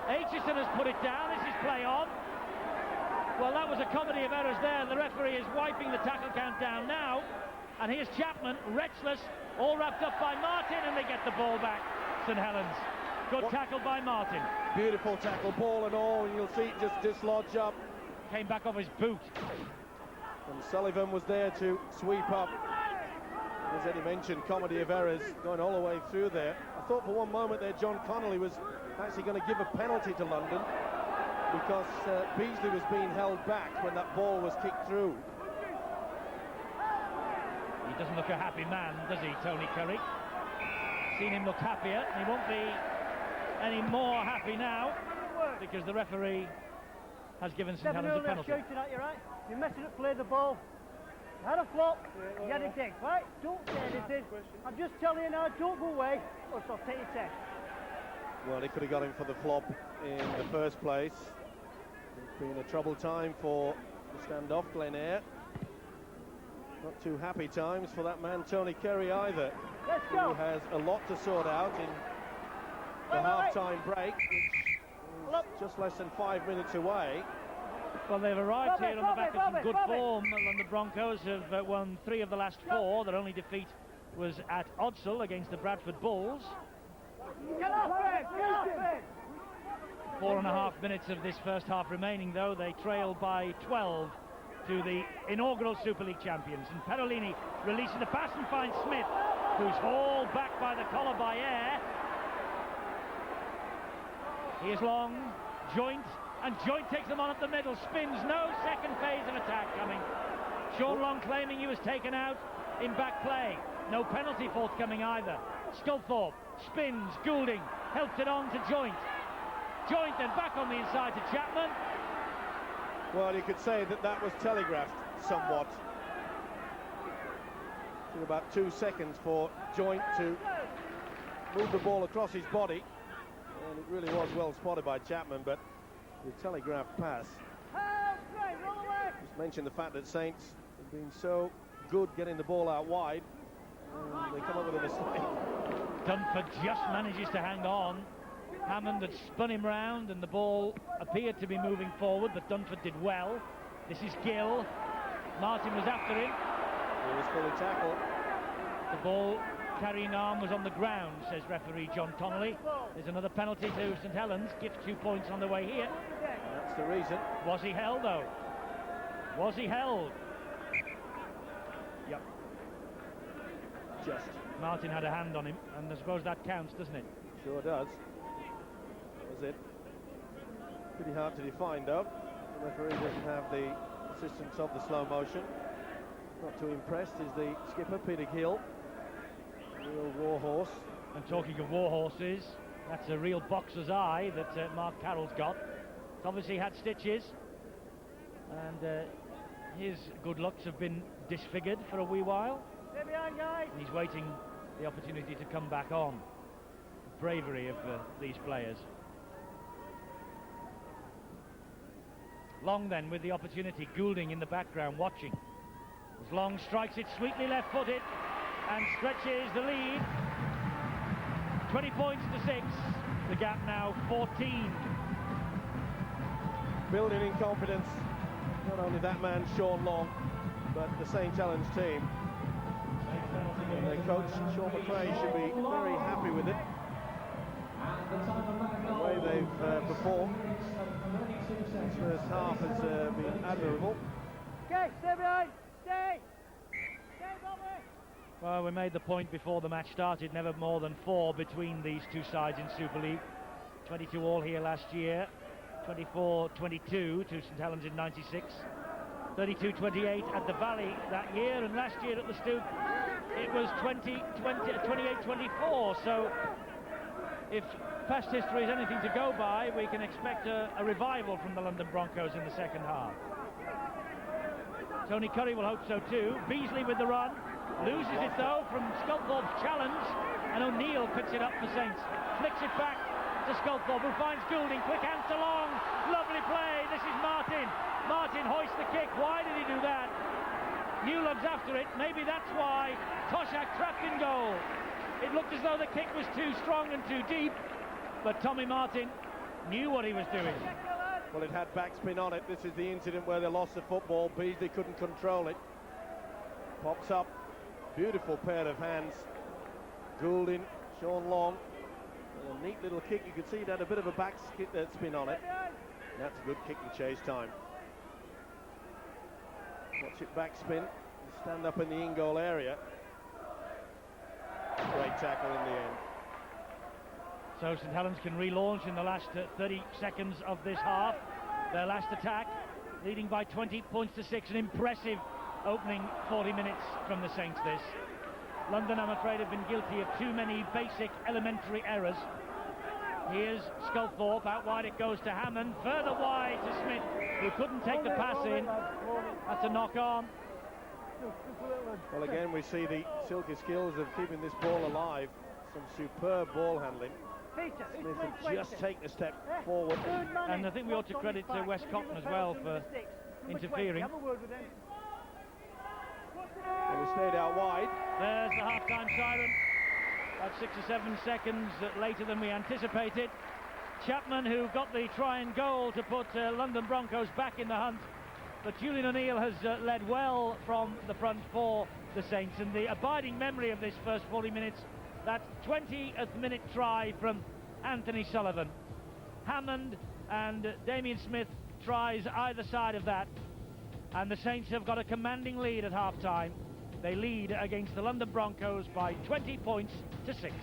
Aitchison has put it down. Is his play on? Well, that was a comedy of errors there. The referee is wiping the tackle count down now. And here's Chapman, Letchless, all wrapped up by Martin, and they get the ball back. St. Helens. Good tackle by Martin. Beautiful tackle, ball and all, and you'll see it just dislodge up. Came back off his boot. And Sullivan was there to sweep up. As Eddie mentioned, comedy of errors going all the way through there. I thought for one moment there John Connolly was actually going to give a penalty to London, because Beasley was being held back when that ball was kicked through. He doesn't look a happy man, does he, Tony Curry? Seen him look happier. He won't be any more happy now, because the referee has given St. Helens a penalty. Shouting at you, right? You're messing up, play the ball. You had a flop, you had a dig, right? Don't say anything. I'm just telling you now, don't go away, or else I'll take your test. Well, he could have got him for the flop in the first place. It's been a troubled time for the standoff Glen Eyre. Not too happy times for that man Tony Curry either. Let's go. He has a lot to sort out in the half-time break, which is just less than 5 minutes away. Well, they've arrived here on the back of some good form. The London Broncos have won 3 of the last 4. Their only defeat was at Odsal against the Bradford Bulls. Get off it! Get off it! 4.5 minutes of this first half remaining, though. They trail by 12 to the inaugural Super League champions. And Perolini releasing the pass and finds Smith, who's hauled back by the collar by Eyre. He is long, Joint, and Joint takes them on at the middle, spins, no second phase of attack coming. Sean Long claiming he was taken out in back play. No penalty forthcoming either. Sculthorpe spins, Goulding helps it on to Joint. Joint then back on the inside to Chapman. Well, you could say that that was telegraphed somewhat. Took about 2 seconds for Joint to move the ball across his body, and it really was well spotted by Chapman, but the telegraphed pass. Just mention the fact that Saints have been so good getting the ball out wide, and they come up with a mistake. Dunford just manages to hang on. Hammond had spun him round and the ball appeared to be moving forward, but Dunford did well. This is Gill. Martin was after him. He was fully tackled. The ball carrying arm was on the ground, says referee John Connolly. There's another penalty to St. Helens. Gives 2 points on the way here. That's the reason. Was he held, though? Was he held? Yep. Just. Martin had a hand on him, and I suppose that counts, doesn't it? Sure does. That was it. Pretty hard to define, though. The referee doesn't have the assistance of the slow motion. Not too impressed is the skipper, Peter Hill. Real warhorse. And talking of warhorses, that's a real boxer's eye that Mark Carroll's got. It's obviously had stitches, and his good looks have been disfigured for a wee while. Stay behind, guys. And he's waiting the opportunity to come back on. The bravery of these players. Long then with the opportunity, Goulding in the background watching. As Long strikes it sweetly left-footed and stretches the lead. 20 points to 6. The gap now 14. Building in confidence, not only that man Sean Long, but the St. Helens team. And their coach Sean McRae should be very happy with it. The way they've performed this first half has been admirable. Okay, stay behind, stay! Stay, Bobby! Well, we made the point before the match started, never more than 4 between these two sides in Super League. 22 all here last year, 24-22 to St Helens in 96, 32-28 at the Valley that year, and last year at the Stoop it was 28-24, so if past history is anything to go by, we can expect a revival from the London Broncos in the second half. Tony Curry will hope so too. Beasley with the run, loses it though from Sculthorpe's challenge, and O'Neill picks it up for Saints. Flicks it back to Sculthorpe, who finds Goulding, quick hands to Long, lovely play, this is Martin. Martin hoists the kick. Why did he do that? Newlove's after it, maybe that's why. Toshak trapped in goal. It looked as though the kick was too strong and too deep, but Tommy Martin knew what he was doing. Well, it had backspin on it. This is the incident where they lost the football. Beasley couldn't control it. Pops up. Beautiful pair of hands. Goulding, Sean Long. And a neat little kick. You could see it had a bit of a spin on it. That's a good kick and chase time. Watch it backspin. Stand up in the in-goal area. Great tackle in the end. So St Helens can relaunch in the last 30 seconds of this half. Their last attack, leading by 20 points to 6. An impressive opening 40 minutes from the Saints this. London, I'm afraid, have been guilty of too many basic elementary errors. Here's Sculthorpe, out wide it goes to Hammond, further wide to Smith, who couldn't take the pass in. That's a knock on. Well, again, we see the silky skills of keeping this ball alive. Some superb ball handling. Smith had just taken a step forward. And I think we ought to credit West Cotton as well for interfering. And he stayed out wide. There's the half-time siren. About 6 or 7 seconds later than we anticipated. Chapman, who got the try and goal to put London Broncos back in the hunt. But Julian O'Neill has led well from the front for the Saints. And the abiding memory of this first 40 minutes, that 20th minute try from Anthony Sullivan. Hammond and Damien Smith tries either side of that. And the Saints have got a commanding lead at half-time. They lead against the London Broncos by 20 points to 6.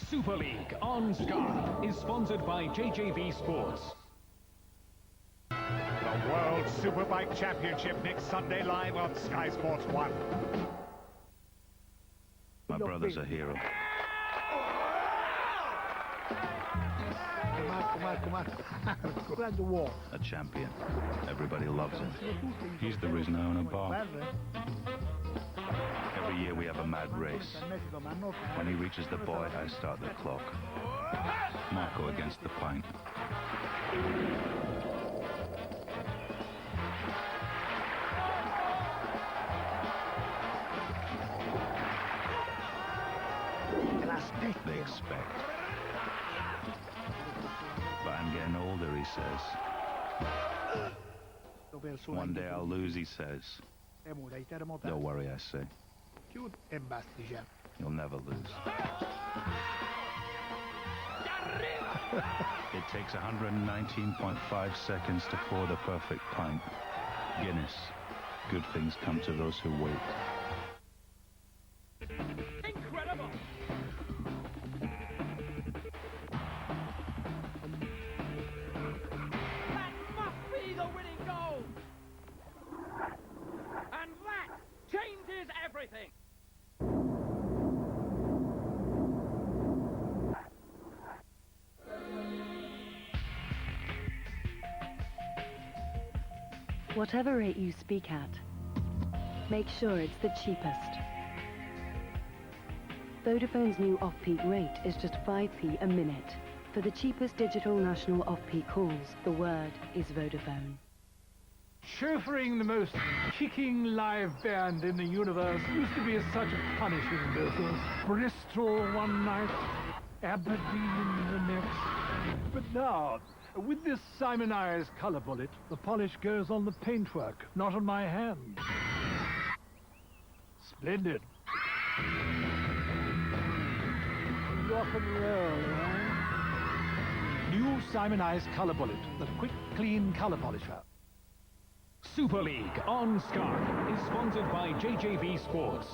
Super League on Sky is sponsored by JJV Sports. The World Superbike Championship next Sunday live on Sky Sports 1. My brother's a hero. A champion. Everybody loves him. He's the reason I own a bar. Every year we have a mad race. When he reaches the boy, I start the clock. Marco against the pint. They expect. But I'm getting older, he says. One day I'll lose, he says. Don't worry, I say. You'll never lose. It takes 119.5 seconds to pour the perfect pint. Guinness. Good things come to those who wait. Incredible! That must be the winning goal! And that changes everything! Whatever rate you speak at, make sure it's the cheapest. Vodafone's new off-peak rate is just 5p a minute. For the cheapest digital national off-peak calls, the word is Vodafone. Chauffeuring the most kicking live band in the universe used to be such a punishing business. Bristol one night, Aberdeen the next. But now, with this Simonized colour bullet, the polish goes on the paintwork, not on my hand. Splendid. Rock and roll, eh? New Simonized colour bullet, the quick, clean colour polisher. Super League on Sky is sponsored by JJV Sports.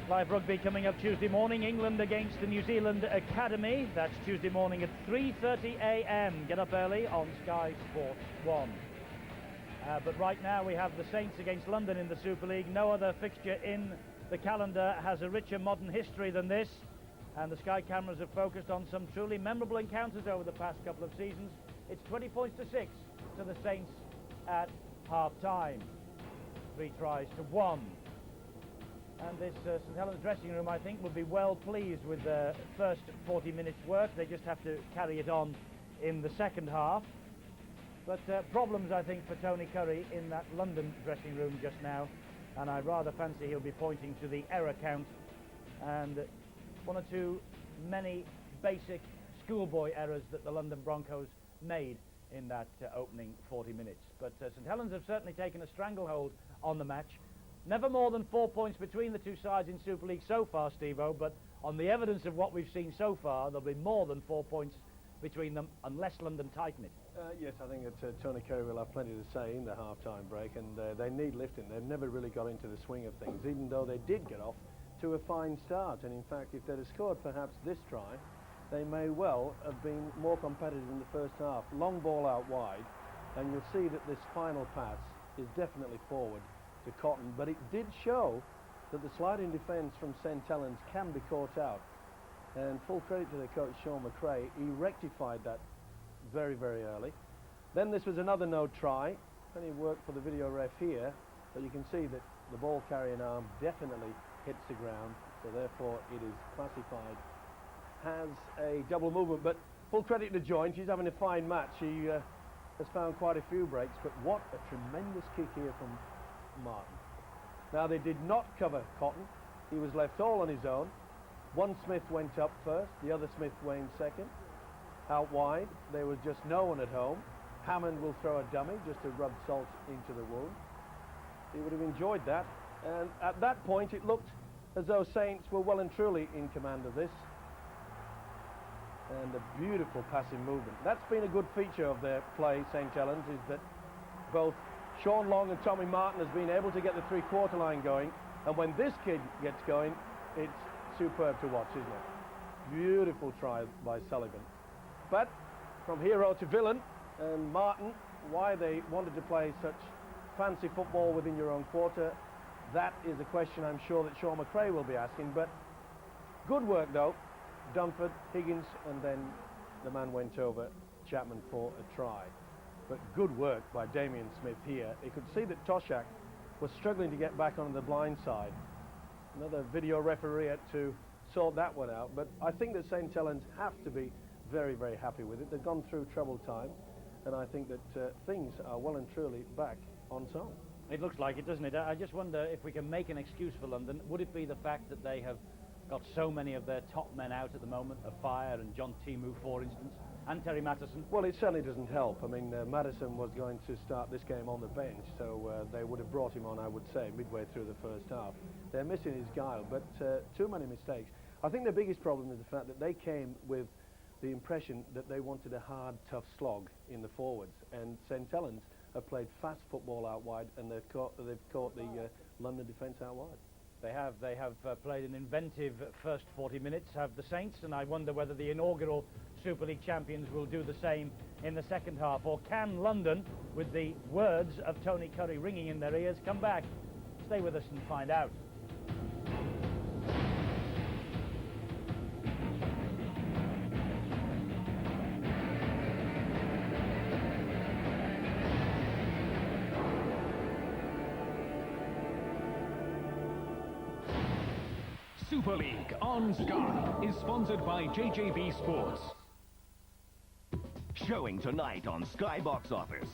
Live rugby coming up Tuesday morning. England against the New Zealand Academy. That's Tuesday morning at 3:30 a.m. Get up early on Sky Sports 1. But right now we have the Saints against London in the Super League. No other fixture in the calendar has a richer modern history than this. And the Sky cameras have focused on some truly memorable encounters over the past couple of seasons. It's 20 points to 6 to the Saints at half-time. 3 tries to 1. And this St Helens dressing room, I think, would be well pleased with the first 40 minutes work. They just have to carry it on in the second half. But problems, I think, for Tony Curry in that London dressing room just now. And I rather fancy he'll be pointing to the error count and one or two many basic schoolboy errors that the London Broncos made in that opening 40 minutes. But St Helens have certainly taken a stranglehold on the match. Never more than 4 points between the two sides in Super League so far, Steve-O, but on the evidence of what we've seen so far, there'll be more than 4 points between them unless London tighten it. Yes, I think that Tony Curry will have plenty to say in the half-time break, and they need lifting. They've never really got into the swing of things, even though they did get off to a fine start. And in fact, if they'd have scored perhaps this try, they may well have been more competitive in the first half. Long ball out wide, and you'll see that this final pass is definitely forward to Cotton, but it did show that the sliding defence from St Helens can be caught out. And full credit to the coach, Sean McRae, he rectified that very, very early. Then this was another no try. Plenty of work for the video ref here, but you can see that the ball carrying arm definitely hits the ground, so therefore it is classified as a double movement. But full credit to Joint, he's having a fine match. He has found quite a few breaks, but what a tremendous kick here from Martin. Now they did not cover Cotton. He was left all on his own. One Smith went up first, the other Smith went second. Out wide, there was just no one at home. Hammond will throw a dummy just to rub salt into the wound. He would have enjoyed that. And at that point, it looked as though Saints were well and truly in command of this. And a beautiful passing movement. That's been a good feature of their play, St Helens, is that both Sean Long and Tommy Martin has been able to get the three-quarter line going. And when this kid gets going, it's superb to watch, isn't it? Beautiful try by Sullivan. But from hero to villain, and Martin, why they wanted to play such fancy football within your own quarter, that is a question I'm sure that Sean McRae will be asking. But good work though, Dunford, Higgins, and then the man went over, Chapman, for a try. But good work by Damien Smith here. You could see that Toshak was struggling to get back on the blind side. Another video referee had to sort that one out. But I think that St Helens have to be very, very happy with it. They've gone through troubled times, and I think that things are well and truly back on song. It looks like it, doesn't it? I just wonder if we can make an excuse for London. Would it be the fact that they have got so many of their top men out at the moment, Fire and John Timu, for instance, and Terry Matterson? Well, it certainly doesn't help. I mean, Madison was going to start this game on the bench, so they would have brought him on, I would say, midway through the first half. They're missing his guile, but too many mistakes. I think the biggest problem is the fact that they came with the impression that they wanted a hard, tough slog in the forwards, and St Helens have played fast football out wide, and they've caught the London defence out wide. They have played an inventive first 40 minutes, have the Saints, and I wonder whether the inaugural Super League champions will do the same in the second half, or can London, with the words of Tony Curry ringing in their ears, come back? Stay with us and find out. Super League on Sky is sponsored by JJV Sports. Showing tonight on Sky Box Office.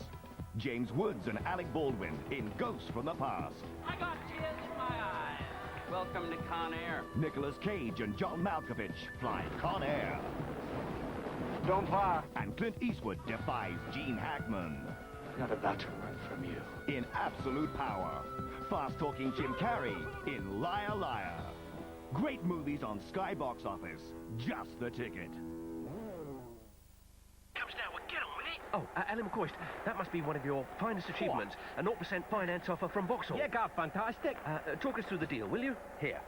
James Woods and Alec Baldwin in Ghosts from the Past. I got tears in my eyes. Welcome to Con Air. Nicolas Cage and John Malkovich fly Con Air. Don't fire. And Clint Eastwood defies Gene Hackman. Not a better word from you. In Absolute Power. Fast-talking Jim Carrey in Liar Liar. Great movies on Sky Box Office. Just the ticket. Comes now, well, get on with it. Oh, Alan McCoist, that must be one of your finest achievements. A 0% finance offer from Vauxhall. Yeah, God, fantastic. Talk us through the deal, will you? Here.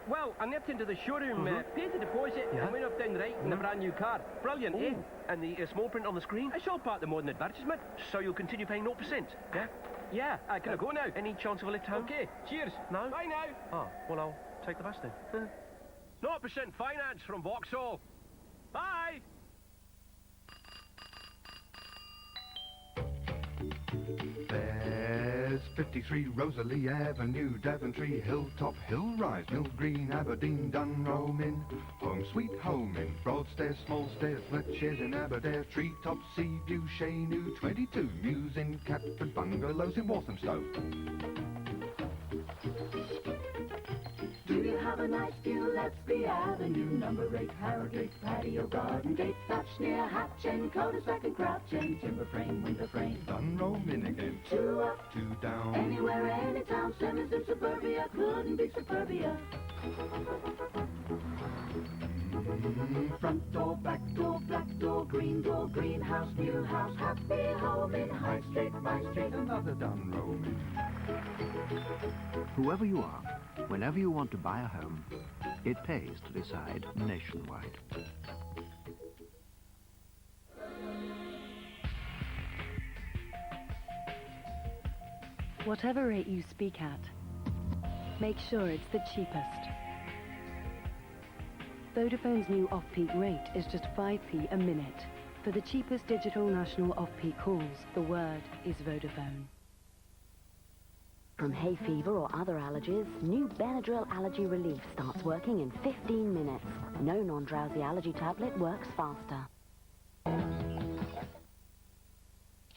Well, I nipped into the showroom, paid the deposit, Yeah. and went up down the right in a brand new car. Brilliant, eh? And the small print on the screen? It's all part of the modern advertisement. So you'll continue paying 0%, yeah? Yeah, can I go now? Any chance of a lift home? Okay, cheers. No? Bye now. Oh, well, I'll take the bus then. 0% finance from Vauxhall. Bye. There's 53 Rosalie Avenue, Daventry, Hilltop, Hill Rise, Mill Green, Aberdeen, Dunroman, Home Sweet Home in Broadstairs, Smallstairs, Fletchers in Aberdare, Treetop, Seaview, Shaynoo, 22 Mews in Catford, Bungalows in Walthamstow. Do you have a nice view? Let's be Avenue, number 8, Harrogate, Patio, Garden Gate, Thatch near Hatch End, Cul-de-sac and Crouch End, Timber Frame, Winter Frame. Dunroman again. 2 up, 2 down. anywhere, anytown, Simmons in suburbia, couldn't be superbia. Front door, back door, black door, greenhouse, new house, happy home in High Street, my street. Another Dunroman. Whoever you are, whenever you want to buy a home, it pays to decide nationwide. Whatever rate you speak at, make sure it's the cheapest. Vodafone's new off-peak rate is just 5p a minute. For the cheapest digital national off-peak calls, the word is Vodafone. From hay fever or other allergies, new Benadryl Allergy Relief starts working in 15 minutes. No non-drowsy allergy tablet works faster.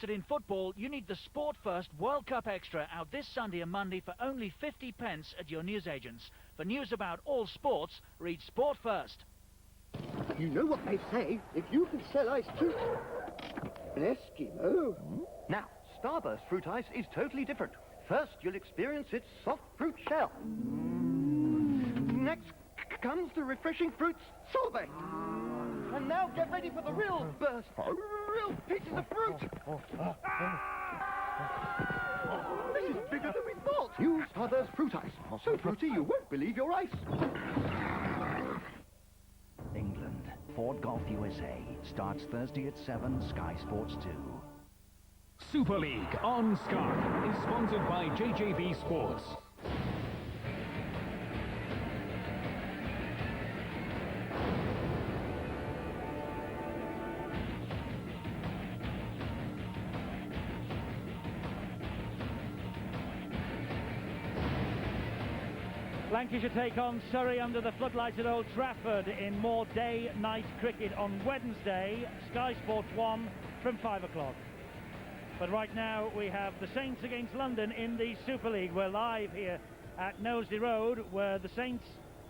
In football, you need the Sport First World Cup Extra out this Sunday and Monday for only 50 pence at your newsagents. For news about all sports, read Sport First. You know what they say, if you can sell ice to an Eskimo. Now, Starburst fruit ice is totally different. First, you'll experience its soft fruit shell. Next comes the refreshing fruit sorbet. And now get ready for the real burst. Real pieces of fruit. This is bigger than we thought. New Starburst fruit ice. So fruity you won't believe your ice. England, Ford Golf USA starts Thursday at 7, Sky Sports 2. Super League on Sky is sponsored by JJV Sports. Lancashire take on Surrey under the floodlights at Old Trafford in more day-night cricket on Wednesday. Sky Sports 1 from 5 o'clock. But right now we have the Saints against London in the Super League. We're live here at Knowsley Road, where the Saints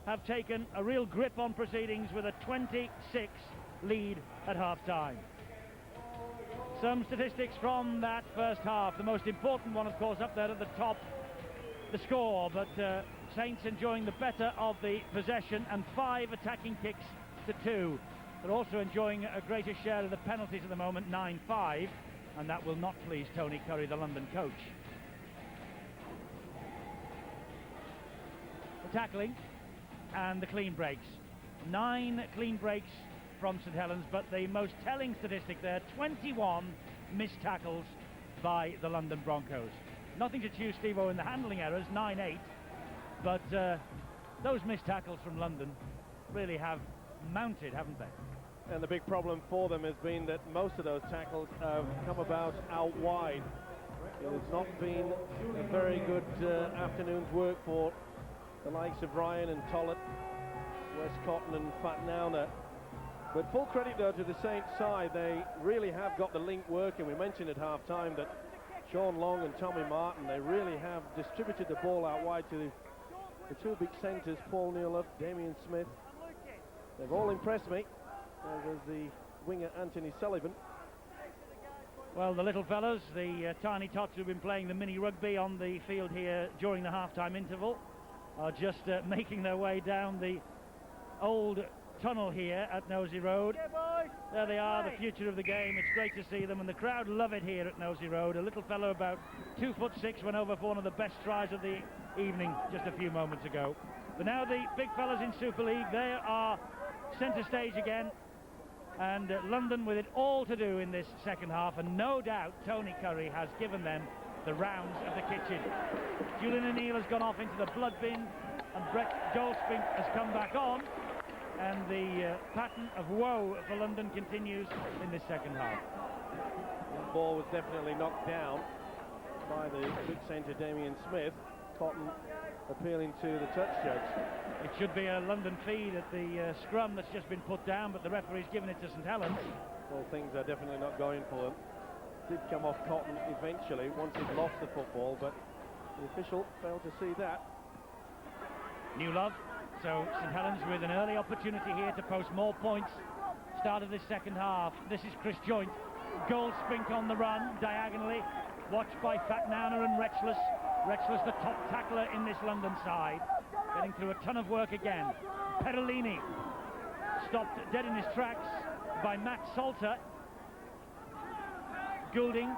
have taken a real grip on proceedings with a 26 lead at half-time. Some statistics from that first half. The most important one, of course, up there at the top, the score, but Saints enjoying the better of the possession and 5 attacking kicks to 2. They're also enjoying a greater share of the penalties at the moment, 9-5, and that will not please Tony Curry, the London coach. The tackling and the clean breaks. 9 clean breaks from St Helens, but the most telling statistic there, 21 missed tackles by the London Broncos. Nothing to choose Steve-O in the handling errors, 9-8, but those missed tackles from London really have mounted, haven't they? And the big problem for them has been that most of those tackles have come about out wide. It has not been a very good afternoon's work for the likes of Ryan and Tollett, Wes Cotton and Fat Nauna. But full credit though to the Saints side, they really have got the link working. We mentioned at half-time that Sean Long and Tommy Martin, they really have distributed the ball out wide to the two big centres, Paul Newlove, Damien Smith. They've all impressed me, as has the winger Anthony Sullivan. Well, the little fellows, the tiny tots who've been playing the mini rugby on the field here during the half-time interval, are just making their way down the old tunnel here at Nosey Road. There they are, the future of the game. It's great to see them, and the crowd love it here at Nosey Road. A little fellow about 2'6" went over for one of the best tries of the evening just a few moments ago. But now the big fellas in Super League, they are centre stage again, and London with it all to do in this second half, and no doubt Tony Curry has given them the rounds of the kitchen. Julian O'Neill has gone off into the blood bin, and Brett Goldspink has come back on, and the pattern of woe for London continues in this second half. The ball was definitely knocked down by the big centre Damien Smith. Cotton appealing to the touch judge. It should be a London feed at the scrum that's just been put down, but the referee's given it to St Helens. Well, things are definitely not going for them. Did come off Cotton eventually once he'd lost the football, but the official failed to see that. New love. So St Helens with an early opportunity here to post more points. Start of this second half. This is Chris Joint. Goldspink on the run diagonally, watched by Fat Nauna and Retchless. Retchless, the top tackler in this London side, getting through a ton of work again. Perolini stopped dead in his tracks by Matt Salter. Goulding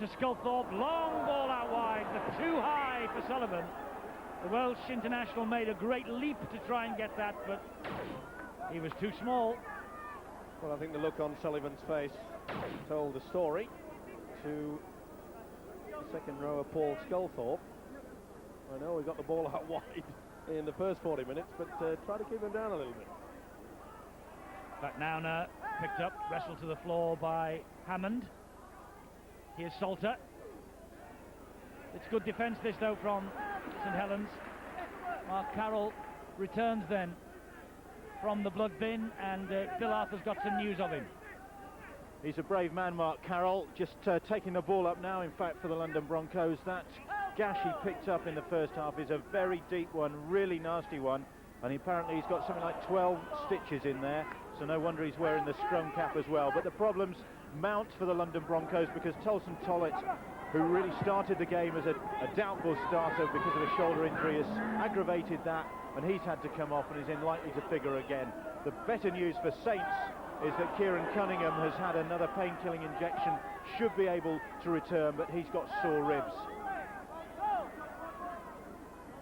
to Sculthorpe, long ball out wide, but too high for Sullivan. The Welsh international made a great leap to try and get that, but he was too small. Well, I think the look on Sullivan's face told the story to the second rower, Paul Sculthorpe. I know we got the ball out wide in the first 40 minutes, but try to keep him down a little bit. But Nauna picked up, wrestled to the floor by Hammond. Here's Salter. It's good defence this though from St Helens. Mark Carroll returns then from the blood bin, and Bill Arthur's got some news of him. He's a brave man, Mark Carroll, just taking the ball up now. In fact, for the London Broncos, that gash he picked up in the first half is a very deep one, really nasty one, and apparently he's got something like 12 stitches in there, so no wonder he's wearing the scrum cap as well. But the problems mount for the London Broncos because Tolson Tollett, who really started the game as a doubtful starter because of a shoulder injury, has aggravated that, and he's had to come off and is unlikely to figure again. The better news for Saints is that Kieran Cunningham has had another pain-killing injection, should be able to return, but he's got sore ribs.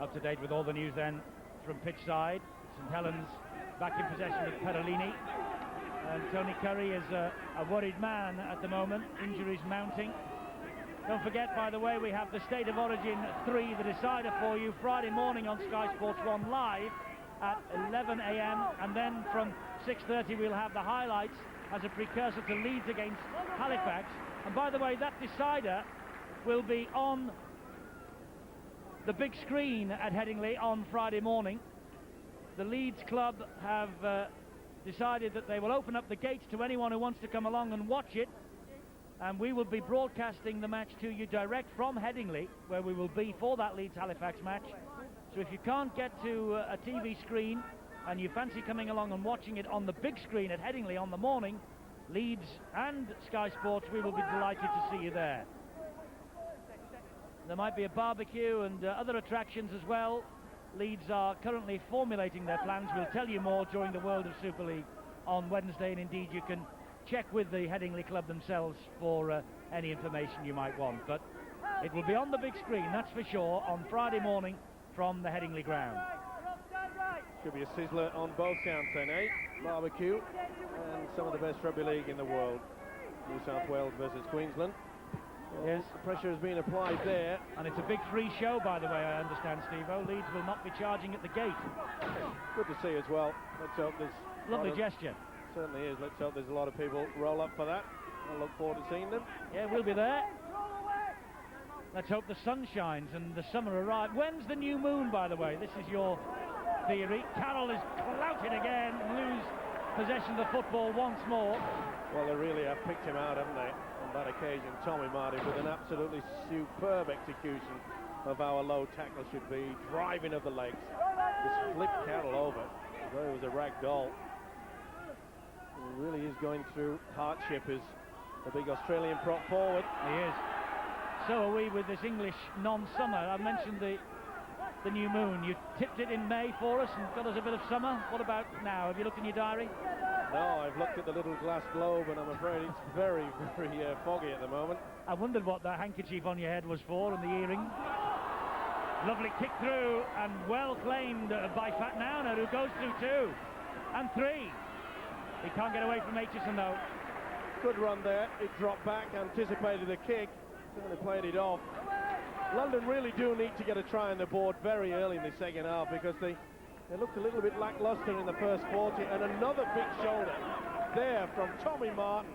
Up to date with all the news then from pitch side. St Helens back in possession with Perolini, and Tony Curry is a worried man at the moment, injuries mounting. Don't forget, by the way, we have the State of Origin 3, the decider for you, Friday morning on Sky Sports 1 live at 11 a.m. and then from 6:30 we'll have the highlights as a precursor to Leeds against Halifax. And by the way, that decider will be on the big screen at Headingley on Friday morning. The Leeds club have decided that they will open up the gates to anyone who wants to come along and watch it, and we will be broadcasting the match to you direct from Headingley, where we will be for that Leeds-Halifax match. So if you can't get to a TV screen and you fancy coming along and watching it on the big screen at Headingley on the morning, Leeds and Sky Sports, we will be delighted to see you there. There might be a barbecue and other attractions as well. Leeds are currently formulating their plans. We'll tell you more during the World of Super League on Wednesday, and indeed you can check with the Headingley club themselves for any information you might want. But it will be on the big screen, that's for sure, on Friday morning from the Headingley ground. Should be a sizzler on both counts then, eh? Barbecue and some of the best rugby league in the world. New South Wales versus Queensland. Yes, the pressure has been applied there. And it's a big free show, by the way, I understand, Steve-O. Leeds will not be charging at the gate. Good to see as well. Let's hope there's... Lovely gesture. Certainly is. Let's hope there's a lot of people roll up for that. I look forward to seeing them. Yeah, we'll be there. Let's hope the sun shines and the summer arrives. When's the new moon, by the way? This is your theory. Carroll is clouted again, lose possession of the football once more. Well, they really have picked him out, haven't they, on that occasion. Tommy Martin with an absolutely superb execution of our low tackle should be. Driving of the legs. Just flipped Carroll over. Although it was a rag doll. He really is going through hardship as the big Australian prop forward. He is. So are we with this English non-summer. I mentioned the new moon. You tipped it in May for us and got us a bit of summer. What about now? Have you looked in your diary? No, I've looked at the little glass globe and I'm afraid it's very, very foggy at the moment. I wondered what the handkerchief on your head was for and the earring. Lovely kick through and well claimed by Fatnauner, who goes through 2 and 3. He can't get away from Aitchison though. Good run there. It dropped back, anticipated the kick, and they played it off. London really do need to get a try on the board very early in the second half because they looked a little bit lacklustre in the first 40, and another big shoulder there from Tommy Martin.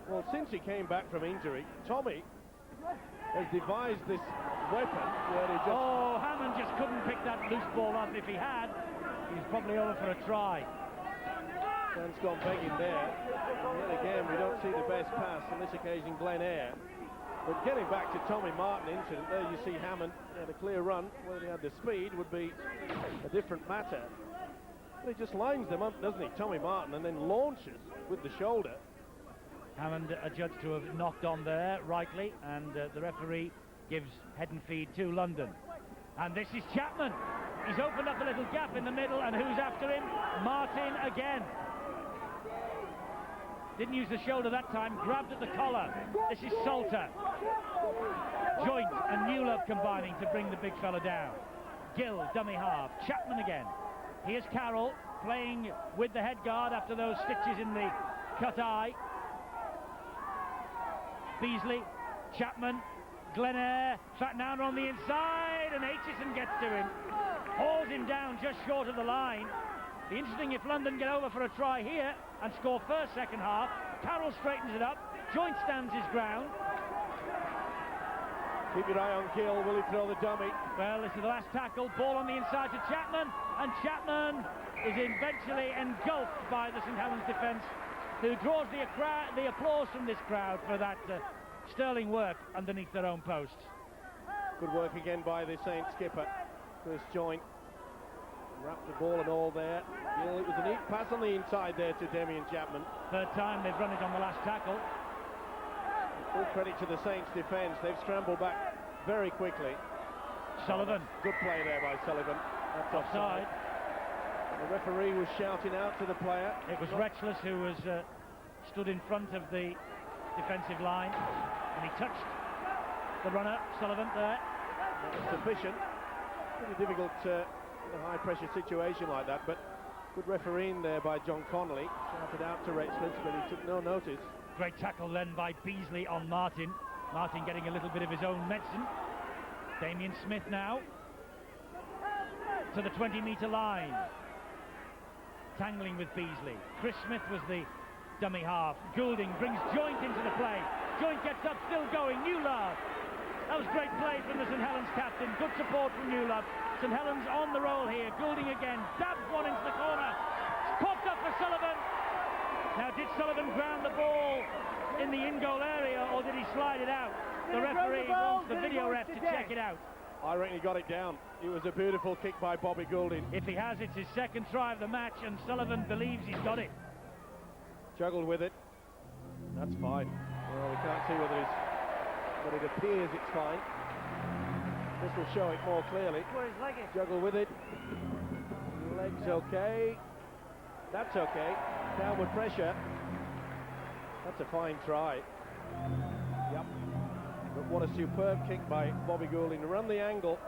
Well, since he came back from injury, Tommy has devised this weapon where he just... Oh, Hammond just couldn't pick that loose ball up. If he had, he's probably over for a try. Dan's gone begging there. And yet again, we don't see the best pass on this occasion, Glen Eyre. But getting back to Tommy Martin incident, there you see Hammond had a clear run. Whether he had the speed would be a different matter. But he just lines them up, doesn't he, Tommy Martin, and then launches with the shoulder. Hammond adjudged to have knocked on there rightly, and the referee gives head and feed to London. And this is Chapman. He's opened up a little gap in the middle, and who's after him? Martin again. Didn't use the shoulder that time, grabbed at the collar. This is Salter. Joint and Newlove combining to bring the big fella down. Gill, dummy half. Chapman again. Here's Carroll playing with the head guard after those stitches in the cut eye. Beasley, Chapman, Glen Eyre, Fatnauner on the inside, and Aitchison gets to him. Hauls him down just short of the line. Be interesting if London get over for a try here and score first second half. Carroll straightens it up. Joint stands his ground. Keep your eye on Gill. Will he throw the dummy? Well, this is the last tackle. Ball on the inside to Chapman, and Chapman is eventually engulfed by the St Helens defence, who draws the applause from this crowd for that sterling work underneath their own posts. Good work again by the Saint skipper. First Joint. Wrapped the ball and all there. It was a neat pass on the inside there to Damien Chapman. Third time they've run it on the last tackle. Full credit to the Saints defence. They've scrambled back very quickly. Sullivan. Good play there by Sullivan. That's offside. The referee was shouting out to the player. It was Retchless who was stood in front of the defensive line, and he touched the runner, Sullivan, there. That was sufficient. Pretty difficult in a high-pressure situation like that, but good refereeing there by John Connolly. Shouted out to Retchless, but he took no notice. Great tackle then by Beasley on Martin. Martin getting a little bit of his own medicine. Damien Smith now to the 20-metre line. Tangling with Beasley. Chris Smith was the dummy half. Goulding brings Joint into the play. Joint gets up, still going. Newlove. That was great play from the St Helens captain. Good support from Newlove. St Helens on the roll here. Goulding again. Dabs one into the corner. Popped up for Sullivan. Now, did Sullivan ground the ball in the in-goal area, or did he slide it out? The referee wants the video ref to check it out. I reckon he got it down. It was a beautiful kick by Bobby Goulding. If he has, it's his second try of the match, and Sullivan believes he's got it. Juggled with it. That's fine. Well, we can't see whether it's... but it appears it's fine. This will show it more clearly. Where his leg is. Juggle with it. Legs okay. That's okay. Downward pressure. That's a fine try. Yep. But what a superb kick by Bobby Goulding to run the angle.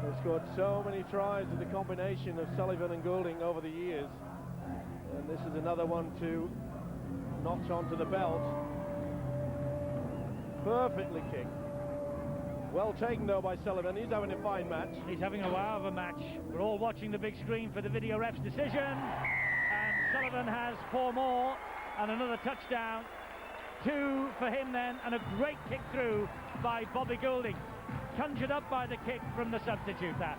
They've scored so many tries with the combination of Sullivan and Goulding over the years. And this is another one to notch onto the belt. Perfectly kicked. Well taken though by Sullivan. He's having a fine match. He's having a wow of a match. We're all watching the big screen for the video ref's decision. And Sullivan has 4 more and another touchdown. Two for him then, and a great kick through by Bobby Goulding. Conjured up by the kick from the substitute, that.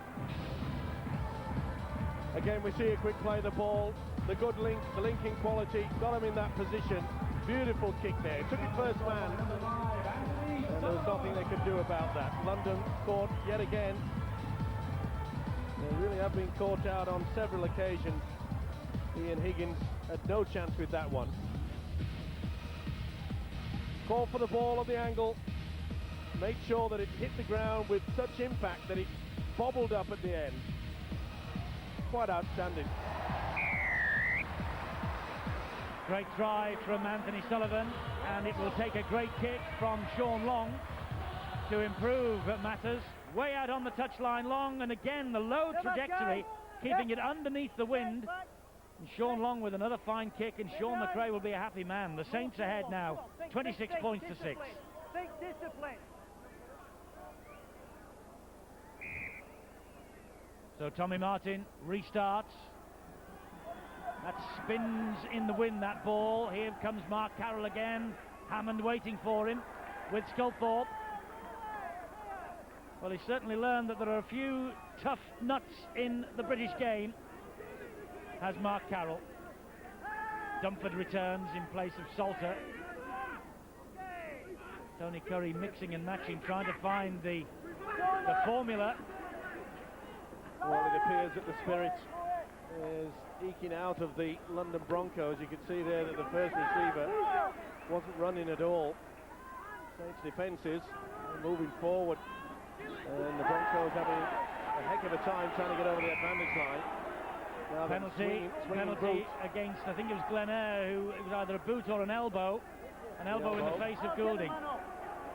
Again, we see a quick play of the ball, the good link, the linking quality, got him in that position. Beautiful kick there. Took it first man, and there was nothing they could do about that. London caught yet again. They really have been caught out on several occasions. Ian Higgins had no chance with that one. Call for the ball at the angle. Made sure that it hit the ground with such impact that it bobbled up at the end. Quite outstanding. Great drive from Anthony Sullivan, and it will take a great kick from Sean Long to improve matters. Way out on the touchline, Long, and again the low trajectory, keeping it underneath the wind. And Sean Long with another fine kick, and Sean McRae will be a happy man. The Saints ahead now, 26 points to 6. Think discipline. So Tommy Martin restarts. That spins in the wind, that ball. Here comes Mark Carroll again. Hammond waiting for him with Sculthorpe. Well, he's certainly learned that there are a few tough nuts in the British game, has Mark Carroll. Dumford returns in place of Salter. Tony Curry mixing and matching, trying to find the formula. Well, it appears that the spirit is eking out of the London Broncos. You can see there that the first receiver wasn't running at all. Saints defences moving forward, and the Broncos having a heck of a time trying to get over the advantage line. Now penalty against, I think it was Glen Eyre, who it was either a boot or an elbow. An elbow in the face of Goulding.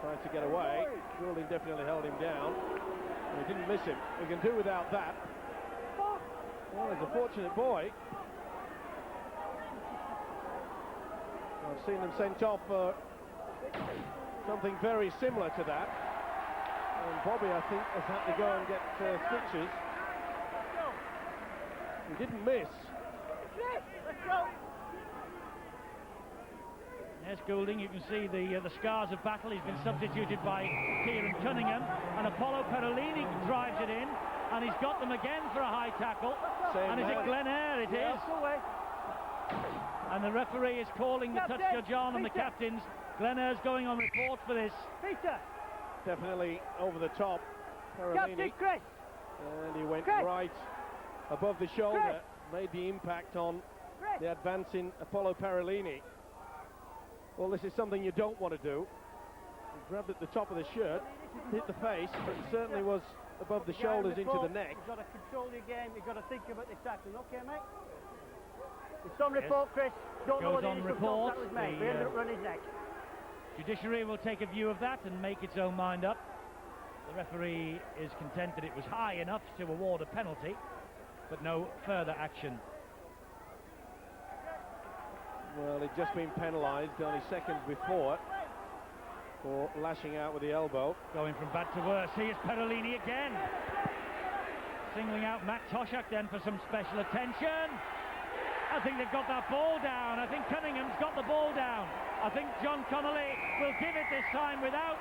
Tries to get away. Goulding definitely held him down. And he didn't miss him. We can do without that. Well, he's a fortunate boy. I've seen them sent off for something very similar to that. And Bobby, I think, has had to go and get stitches. He didn't miss. Let's go. There's Goulding. You can see the scars of battle. He's been substituted by Kieran Cunningham, and Apollo Perolini drives it in, and he's got them again for a high tackle. And is it Glen Eyre? It is. And the referee is calling the touch judge on the captains. Glen Eyre's going on report for this. Peter. Definitely over the top. Perolini. Chris. And he went right above the shoulder, made the impact on the advancing Apollo Perolini. Well, this is something you don't want to do. He grabbed at the top of the shirt, hit the face, but it certainly was above the shoulders into the neck. You've got to control your game, you've got to think about the tackling, okay, mate? It's on report, Chris. Don't know what the initial contact was made. We ended up running his neck. Judiciary will take a view of that and make its own mind up. The referee is content that it was high enough to award a penalty, but no further action. Well, he'd just been penalised only seconds before for lashing out with the elbow. Going from bad to worse. Here's Perolini again. Singling out Matt Toshak then for some special attention. I think they've got that ball down. I think Cunningham's got the ball down. I think John Connolly will give it this time without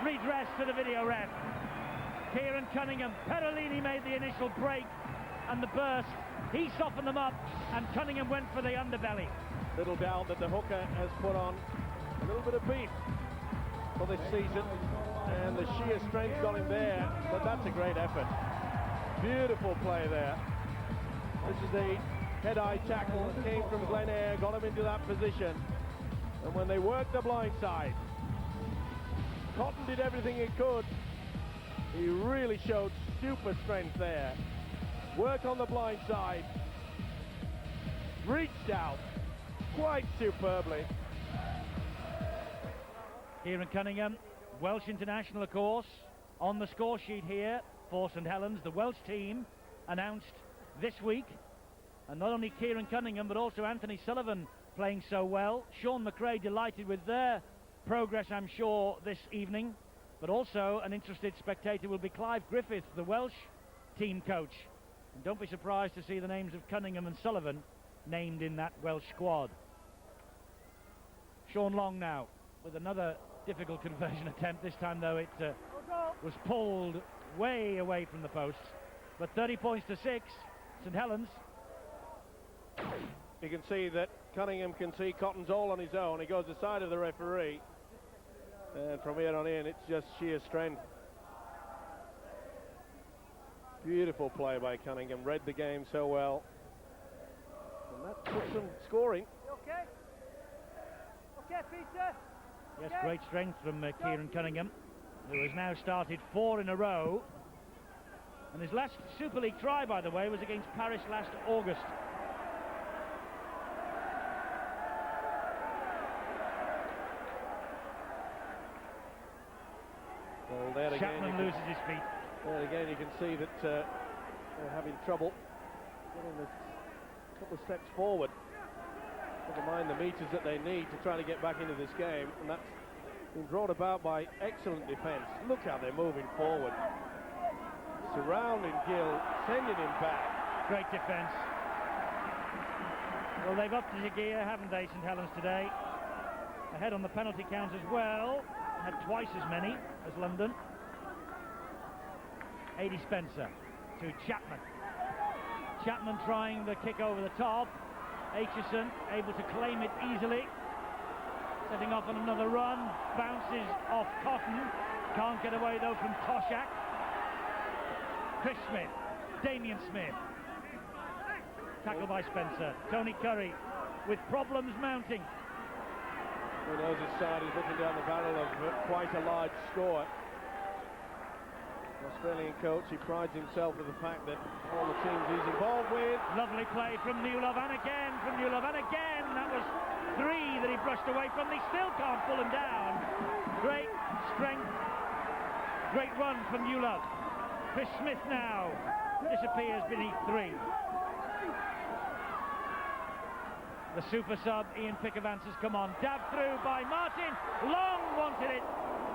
redress to the video ref. Kieran Cunningham. Perolini made the initial break and the burst. He softened them up, and Cunningham went for the underbelly. Little doubt that the hooker has put on a little bit of beef for this season, and the sheer strength got him there, but that's a great effort. Beautiful play there. This is the head-eye tackle that came from Glen Eyre, got him into that position, and when they worked the blind side, Cotton did everything he could. He really showed super strength there. Work on the blind side, reached out quite superbly. Kieran Cunningham, Welsh international, of course, on the score sheet here for St Helens. The Welsh team announced this week, and not only Kieran Cunningham but also Anthony Sullivan playing so well. Sean McRae delighted with their progress, I'm sure, this evening, but also an interested spectator will be Clive Griffith, the Welsh team coach. And don't be surprised to see the names of Cunningham and Sullivan named in that Welsh squad. Sean Long now with another difficult conversion attempt. This time, though, it was pulled way away from the posts. But 30 points to 6, St Helens. You can see that Cunningham can see Cotton's all on his own. He goes the side of the referee. And from here on in, it's just sheer strength. Beautiful play by Cunningham. Read the game so well. And that puts them scoring. Okay? Okay, Peter? Yes, great strength from Kieran Cunningham, who has now started 4 in a row. And his last Super League try, by the way, was against Paris last August. Well, there Chapman loses his feet. There again, you can see that they're having trouble getting a couple of steps forward. Never mind the metres that they need to try to get back into this game, and that's been brought about by excellent defence. Look how they're moving forward. Surrounding Gill, sending him back. Great defence. Well, they've upped the gear, haven't they, St Helens today? Ahead on the penalty count as well. Had twice as many as London. 80 Spencer to Chapman. Chapman trying the kick over the top. Aitchison able to claim it easily. Setting off on another run. Bounces off Cotton. Can't get away though from Toshak. Chris Smith. Damien Smith. Tackled by Spencer. Tony Curry with problems mounting. Who knows his side is looking down the barrel of quite a large score. Australian coach, he prides himself with the fact that all the teams he's involved with. Lovely play from Newlove, and again from Newlove, and again. That was 3 that he brushed away from. They still can't pull him down. Great strength. Great run from Newlove. Chris Smith now disappears beneath 3. The super sub, Ian Pickavance, has come on. Dabbed through by Martin. Long wanted it.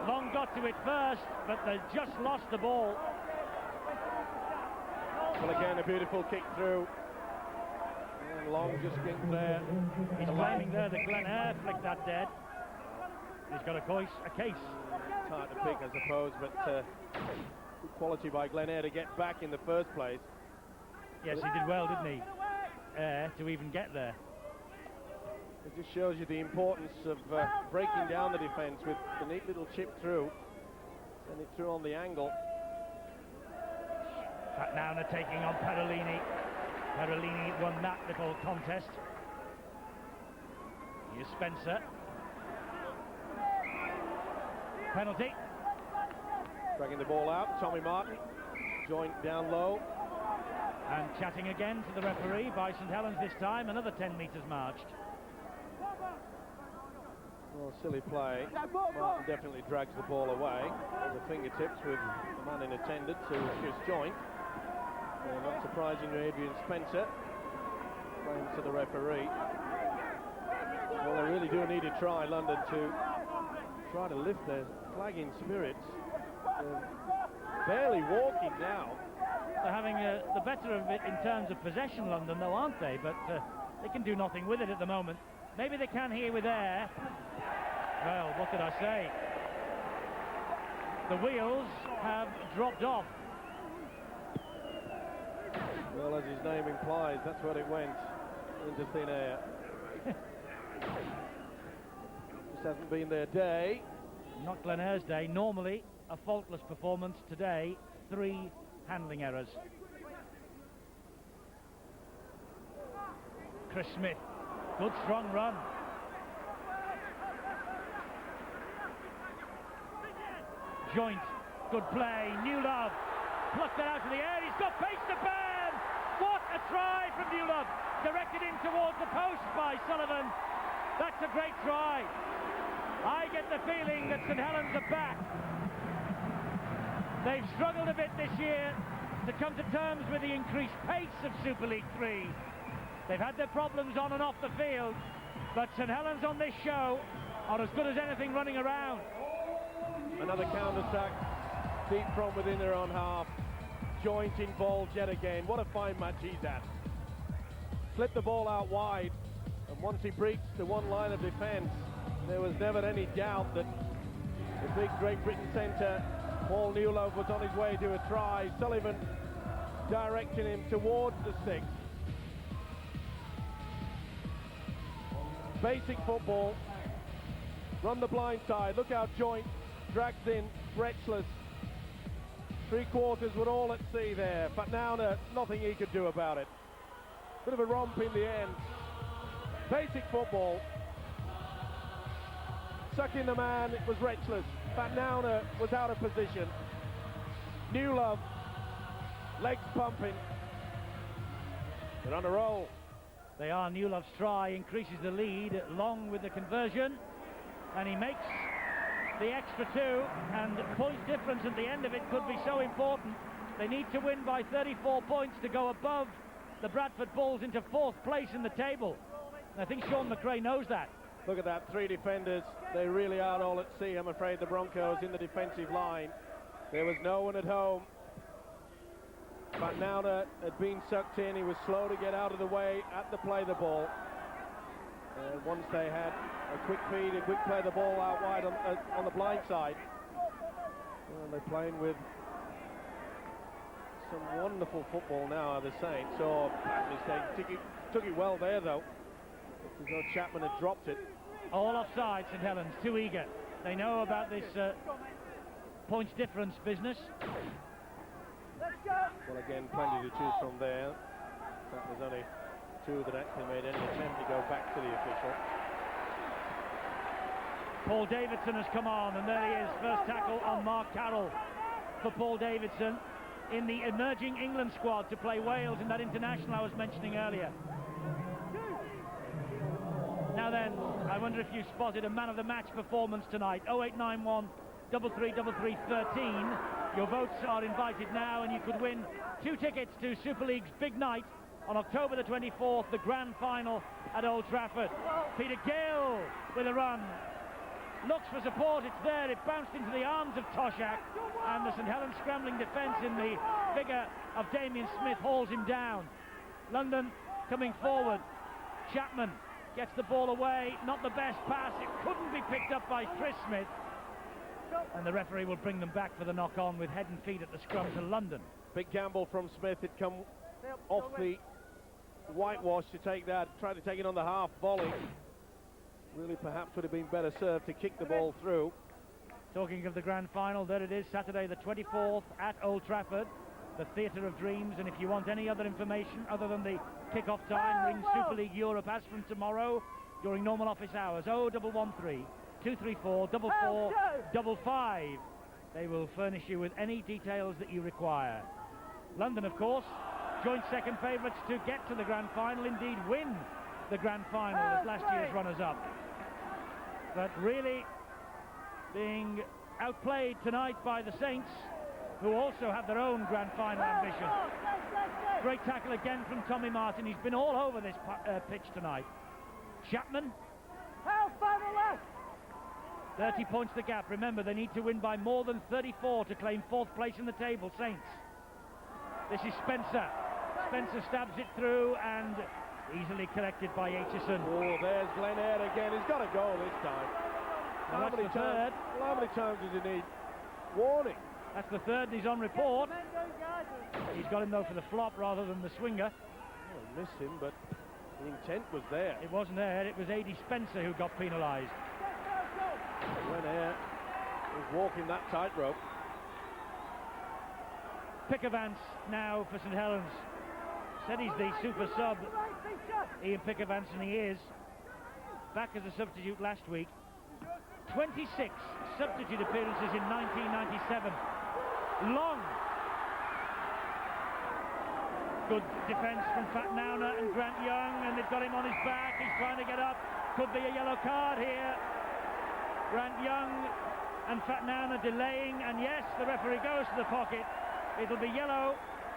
Long got to it first, but they just lost the ball. Well, again, a beautiful kick through. And Long just kicked there. He's claiming there that Glenn Eyre flicked that dead. He's got a case. It's hard to pick, I suppose, but good quality by Glenn Eyre to get back in the first place. Yes, he did well, didn't he? Eyre to even get there. It just shows you the importance of breaking down the defence with the neat little chip through. Send it through on the angle. Fatnauna taking on Parolini. Parolini won that little contest. Here's Spencer. Penalty. Dragging the ball out. Tommy Martin. Joint down low. And chatting again to the referee by St Helens this time. Another 10 metres marched. Well, silly play. Martin definitely drags the ball away with the fingertips with the man in attendance who was just joined. Not surprisingly, Adrian Spencer playing to the referee. Well, they really do need to try, London, to try to lift their flagging spirits. Barely walking now. They're having the better of it in terms of possession, London, though, aren't they? But they can do nothing with it at the moment. Maybe they can here with Eyre. Well, what did I say? The wheels have dropped off. Well, as his name implies, that's what it went, into thin air. Just hasn't been their day. Not Glen Eyre's day. Normally, a faultless performance. Today, 3 handling errors. Chris Smith. Good strong run. Joint. Good play. Newlove. Plucked that out of the air. He's got pace to burn. What a try from Newlove. Directed in towards the post by Sullivan. That's a great try. I get the feeling that St Helens are back. They've struggled a bit this year to come to terms with the increased pace of Super League 3. They've had their problems on and off the field, but St Helens on this show are as good as anything running around. Another counter-attack, deep from within their own half. Joint involved yet again. What a fine match he's had. Slipped the ball out wide, and once he breached the one line of defence, There was never any doubt that the big Great Britain centre, Paul Newlove, was on his way to a try. Sullivan directing him towards the six. Basic football. Run the blind side. Look how Joint drags in Retchless. Three quarters were all at sea there. But now nothing he could do about it. Bit of a romp in the end. Basic football. Sucking the man, it was Retchless. Fatnauna was out of position. Newlove, legs pumping. They're on a roll. They are. Newlove's try increases the lead. Long with the conversion. And he makes the extra two. And point difference at the end of it could be so important. They need to win by 34 points to go above the Bradford Bulls into fourth place in the table. And I think Sean McRae knows that. Look at that, three defenders. They really are all at sea, I'm afraid, the Broncos in the defensive line. There was no one at home. Fatnauna had been sucked in. He was slow to get out of the way at the play the ball. Once they had a quick feed, a quick play the ball out wide on the blind side. And they're playing with some wonderful football now, are the Saints. So, bad mistake. Took it well there, though. As though Chapman had dropped it. All offside, St Helens, too eager. They know about this points difference business. Well, again, plenty to choose from there. That was only two that actually made any attempt to go back to the official. Paul Davidson has come on, and there he is, first tackle on Mark Carroll for Paul Davidson in the emerging England squad to play Wales in that international I was mentioning earlier. Now then, I wonder if you spotted a man of the match performance tonight. 0891 3333 13. Your votes are invited now, and you could win 2 tickets to Super League's big night on October the 24th, the grand final at Old Trafford. Peter Gale with a run. Looks for support, it's there, it bounced into the arms of Toshak, and the St Helens scrambling defence in the figure of Damien Smith hauls him down. London coming forward. Chapman gets the ball away, not the best pass, it couldn't be picked up by Chris Smith. And the referee will bring them back for the knock-on with head and feet at the scrum to London. Big gamble from Smith. It come off the whitewash to take that, try to take it on the half volley. Really perhaps would have been better served to kick the ball through. Talking of the grand final, there it is, Saturday the 24th at Old Trafford, the Theatre of Dreams. And if you want any other information other than the kick-off time, ring Super League Europe as from tomorrow during normal office hours. 0113 234 4455. They will furnish you with any details that you require. London, of course, joint second favourites to get to the grand final, indeed win the grand final as last year's runners-up. But really being outplayed tonight by the Saints, who also have their own grand final ambition. Great tackle again from Tommy Martin. He's been all over this pitch tonight. Chapman. 30 points the gap. Remember, they need to win by more than 34 to claim fourth place in the table, Saints. This is Spencer. Spencer stabs it through and easily collected by Aitchison. Oh, there's Glenn Eyre again. He's got to go this time. Well, how many times does he need warning? That's the third, and he's on report. He's got him, though, for the flop rather than the swinger. Oh, missed him, but the intent was there. It wasn't there. It was A.D. Spencer who got penalised. Glenn Eyre is walking that tightrope. Pickavance now for St Helens. Said he's the super sub, Ian Pickavance, and he is. Back as a substitute last week. 26 substitute appearances in 1997. Long. Good defence from Fatnauna and Grant Young, and they've got him on his back. He's trying to get up. Could be a yellow card here. Grant Young and Fatnauna delaying, and yes, the referee goes to the pocket. It'll be yellow,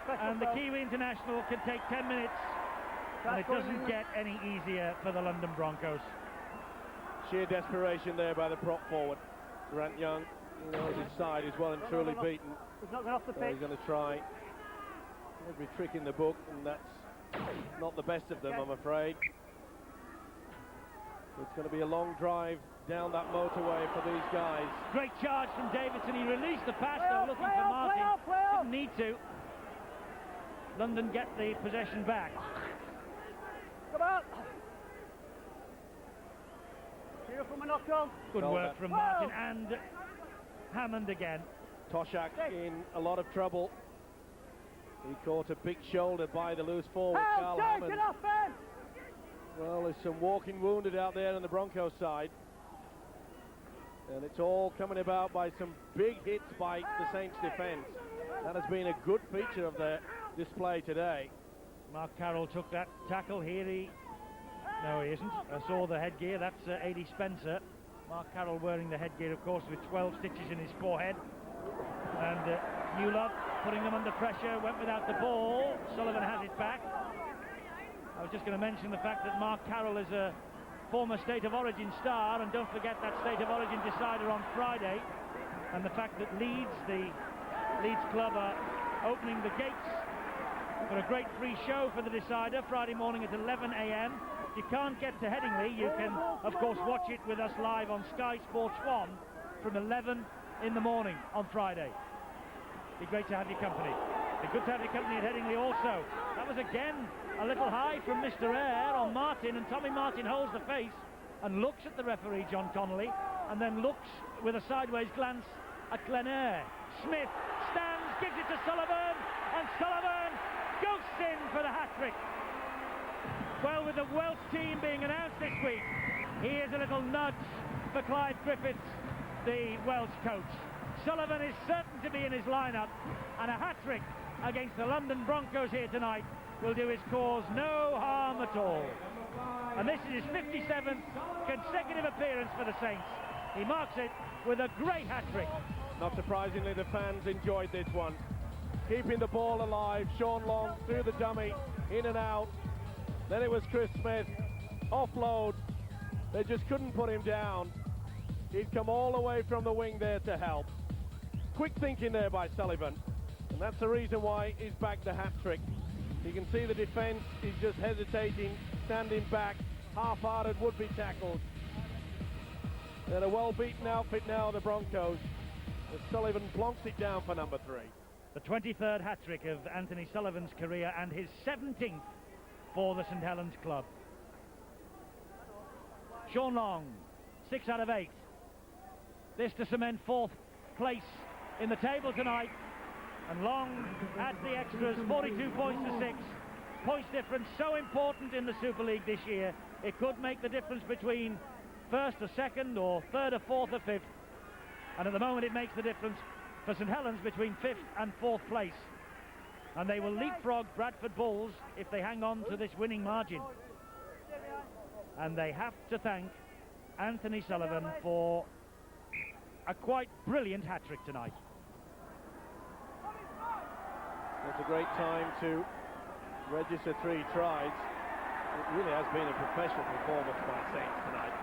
and the Kiwi international can take 10 minutes, and it doesn't get any easier for the London Broncos. Sheer desperation there by the prop forward. Grant Young, you know, his side is well and truly beaten. He's not going off the pitch. He's going to try every trick in the book, and that's not the best of them, I'm afraid. It's going to be a long drive down that motorway for these guys. Great charge from Davidson. He released the pass, though, looking for Martin. Didn't need to. London get the possession back. Come on. Here from a knock-on. Good work from Martin and Hammond again. Toshak in a lot of trouble. He caught a big shoulder by the loose forward, Carl Hammond. Get off, Ben! Well, there's some walking wounded out there on the Broncos side. And it's all coming about by some big hits by the Saints defence. That has been a good feature of their display today. Mark Carroll took that tackle here. No, he isn't. I saw the headgear. That's A.D. Spencer. Mark Carroll wearing the headgear, of course, with 12 stitches in his forehead. And Newlove putting them under pressure, went without the ball. Sullivan has it back. I was just going to mention the fact that Mark Carroll is a former State of Origin star, and don't forget that State of Origin decider on Friday, and the fact that Leeds, the Leeds club, are opening the gates for a great free show for the decider Friday morning at 11 a.m. If you can't get to Headingley, you can, of course, watch it with us live on Sky Sports 1 from 11 in the morning on Friday. Be great to have your company. Be good to have your company at Headingley also. That was again a little high from Mr. Eyre on Martin, and Tommy Martin holds the face and looks at the referee, John Connolly, and then looks with a sideways glance at Glen Eyre. Smith stands, gives it to Sullivan, and Sullivan ghosts in for the hat-trick. Well, with the Welsh team being announced this week, here's a little nudge for Clive Griffiths, the Welsh coach. Sullivan is certain to be in his lineup, and a hat-trick against the London Broncos here tonight will do his cause no harm at all. And this is his 57th consecutive appearance for the Saints. He marks it with a great hat-trick. Not surprisingly, the fans enjoyed this one. Keeping the ball alive, Sean Long through the dummy, in and out. Then it was Chris Smith, offload. They just couldn't put him down. He'd come all the way from the wing there to help. Quick thinking there by Sullivan. And that's the reason why he's back the hat-trick. You can see the defence is just hesitating, standing back, half-hearted would-be tackles. They're a well-beaten outfit now, the Broncos, as Sullivan plonks it down for number 3. The 23rd hat-trick of Anthony Sullivan's career and his 17th for the St Helens club. Sean Long, 6 out of 8. This to cement 4th place in the table tonight. And Long adds the extras, 42 points to 6. Points difference so important in the Super League this year. It could make the difference between 1st or 2nd or 3rd or 4th or 5th. And at the moment it makes the difference for St Helens between 5th and 4th place. And they will leapfrog Bradford Bulls if they hang on to this winning margin. And they have to thank Anthony Sullivan for a quite brilliant hat-trick tonight. It's a great time to register 3 tries. It really has been a professional performance by Saints tonight.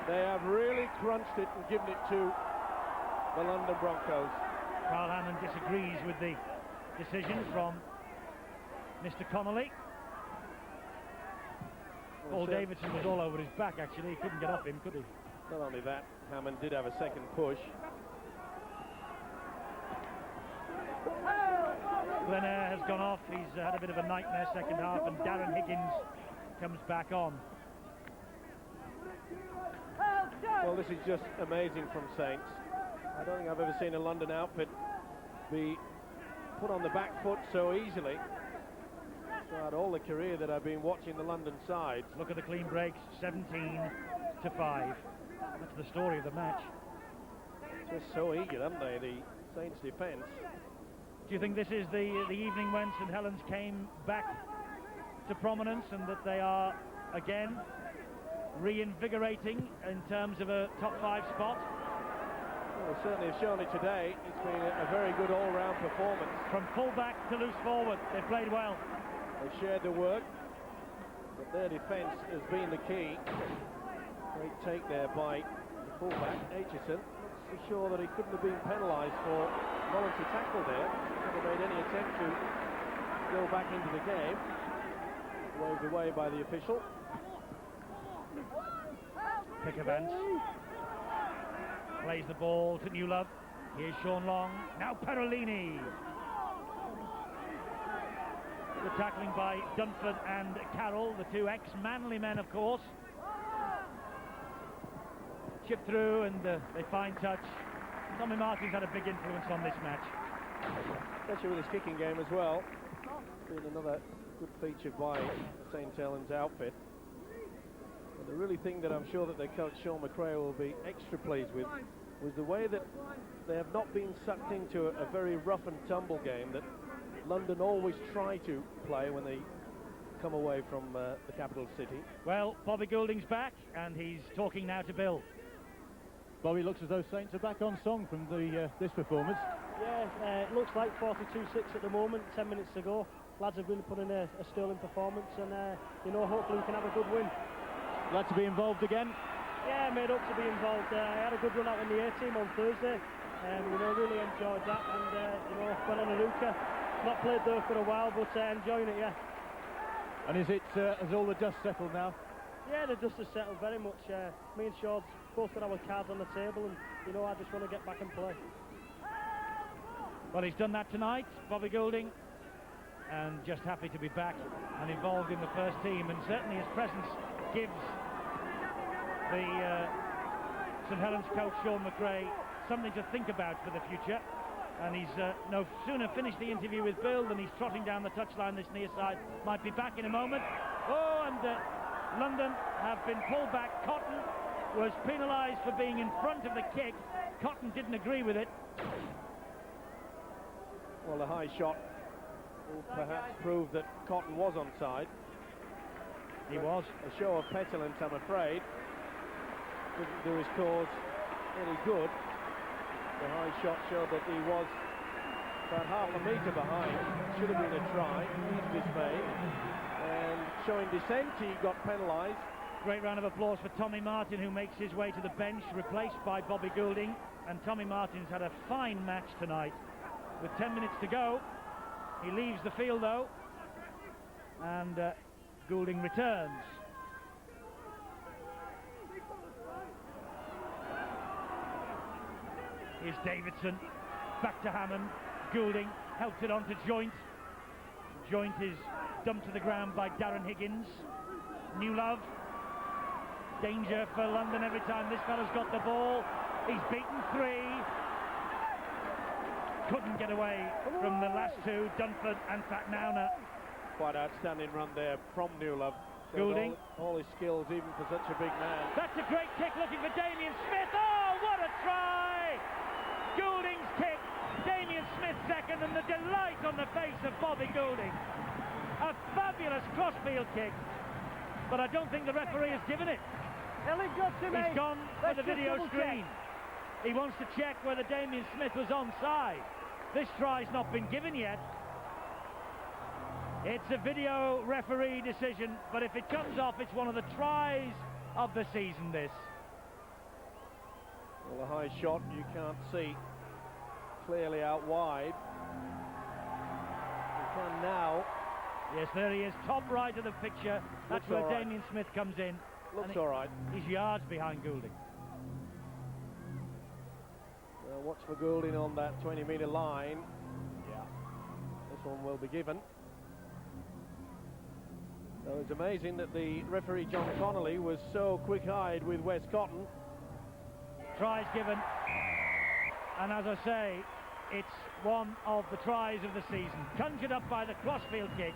They have really crunched it and given it to the London Broncos. Carl Hammond disagrees with the decision from Mr. Connolly. Paul Davidson was all over his back, actually. He couldn't get off him, could he? Not only that, Hammond did have a second push. Glen Eyre has gone off. He's had a bit of a nightmare second half, and Darren Higgins comes back on. Well, this is just amazing from Saints. I don't think I've ever seen a London outfit be put on the back foot so easily. Throughout all the career that I've been watching the London sides. Look at the clean breaks, 17-5. That's the story of the match. Just so eager, haven't they, the Saints defence. Do you think this is the evening when St Helens came back to prominence and that they are again reinvigorating in terms of a top 5 spot? Well, they certainly have shown it today. It's been a very good all-round performance. From full-back to loose forward, they played well. They shared the work, but their defence has been the key. Great take there by the full-back, Aitchison. Not so sure that he couldn't have been penalised for voluntary tackle there. Never made any attempt to go back into the game. Waved away by the official. epic event. Plays the ball to Newlove. Here's Sean Long. Now Perolini. The tackling by Dunford and Carroll, the two ex-Manly men, of course. Chip through and they find touch. Tommy Martin's had a big influence on this match. Especially with his kicking game as well. Been another good feature by St. Helens outfit. And the really thing that I'm sure that their coach Sean McRae will be extra pleased with was the way that they have not been sucked into a very rough and tumble game that London always try to play when they come away from the capital city. Well, Bobby Goulding's back and he's talking now to Bill. Bobby, looks as though Saints are back on song from this performance. Yeah, it looks like 42-6 at the moment, 10 minutes to go. Lads have really put in a sterling performance and, you know, hopefully we can have a good win. Glad to be involved again? Yeah, made up to be involved. I had a good run out in the A-team on Thursday. You know, really enjoyed that and, you know, went on a hooker. Not played there for a while, but enjoying it, yeah. And is it, has all the dust settled now? Yeah, the dust has settled very much. Me and Shaw's both got our cards on the table and, you know, I just want to get back and play. Well, he's done that tonight, Bobby Goulding, and just happy to be back and involved in the first team, and certainly his presence gives the St Helens coach Sean McRae something to think about for the future. And he's no sooner finished the interview with Bill than he's trotting down the touchline this near side. Might be back in a moment. Oh, and London have been pulled back. Cotton was penalised for being in front of the kick. Cotton didn't agree with it. Well, the high shot will perhaps prove that Cotton was onside. He was. A show of petulance, I'm afraid. Didn't do his cause any good. The high shot showed that he was about half a metre behind. Should have been a try. He's dismayed. And showing dissent, he got penalised. Great round of applause for Tommy Martin, who makes his way to the bench, replaced by Bobby Goulding. And Tommy Martin's had a fine match tonight. With 10 minutes to go, he leaves the field though, and Goulding returns. Here's Davidson, back to Hammond. Goulding helps it on to Joint. Joint is dumped to the ground by Darren Higgins. Newlove. Danger for London every time this fella's got the ball. He's beaten three. Couldn't get away from the last two, Dunford and Fatnauna. Quite outstanding run there from Newlove. Goulding. All his skills, even for such a big man. That's a great kick, looking for Damien Smith. Oh, what a try! Goulding's kick, Damien Smith second, and the delight on the face of Bobby Goulding. A fabulous crossfield kick, but I don't think the referee has given it. He's gone for the video screen. He wants to check whether Damien Smith was onside. This try's not been given yet. It's a video referee decision, but if it comes off, it's one of the tries of the season, this. Well, the high shot you can't see clearly out wide. You can now. Yes, there he is, top right of the picture. That's where Damien Smith comes in. Looks all right. He's yards behind Goulding. Well, watch for Goulding on that 20-metre line. Yeah. This one will be given. So it's amazing that the referee John Connolly was so quick-eyed with Wes Cotton. Tries given. And as I say, it's one of the tries of the season. Conjured up by the crossfield kick.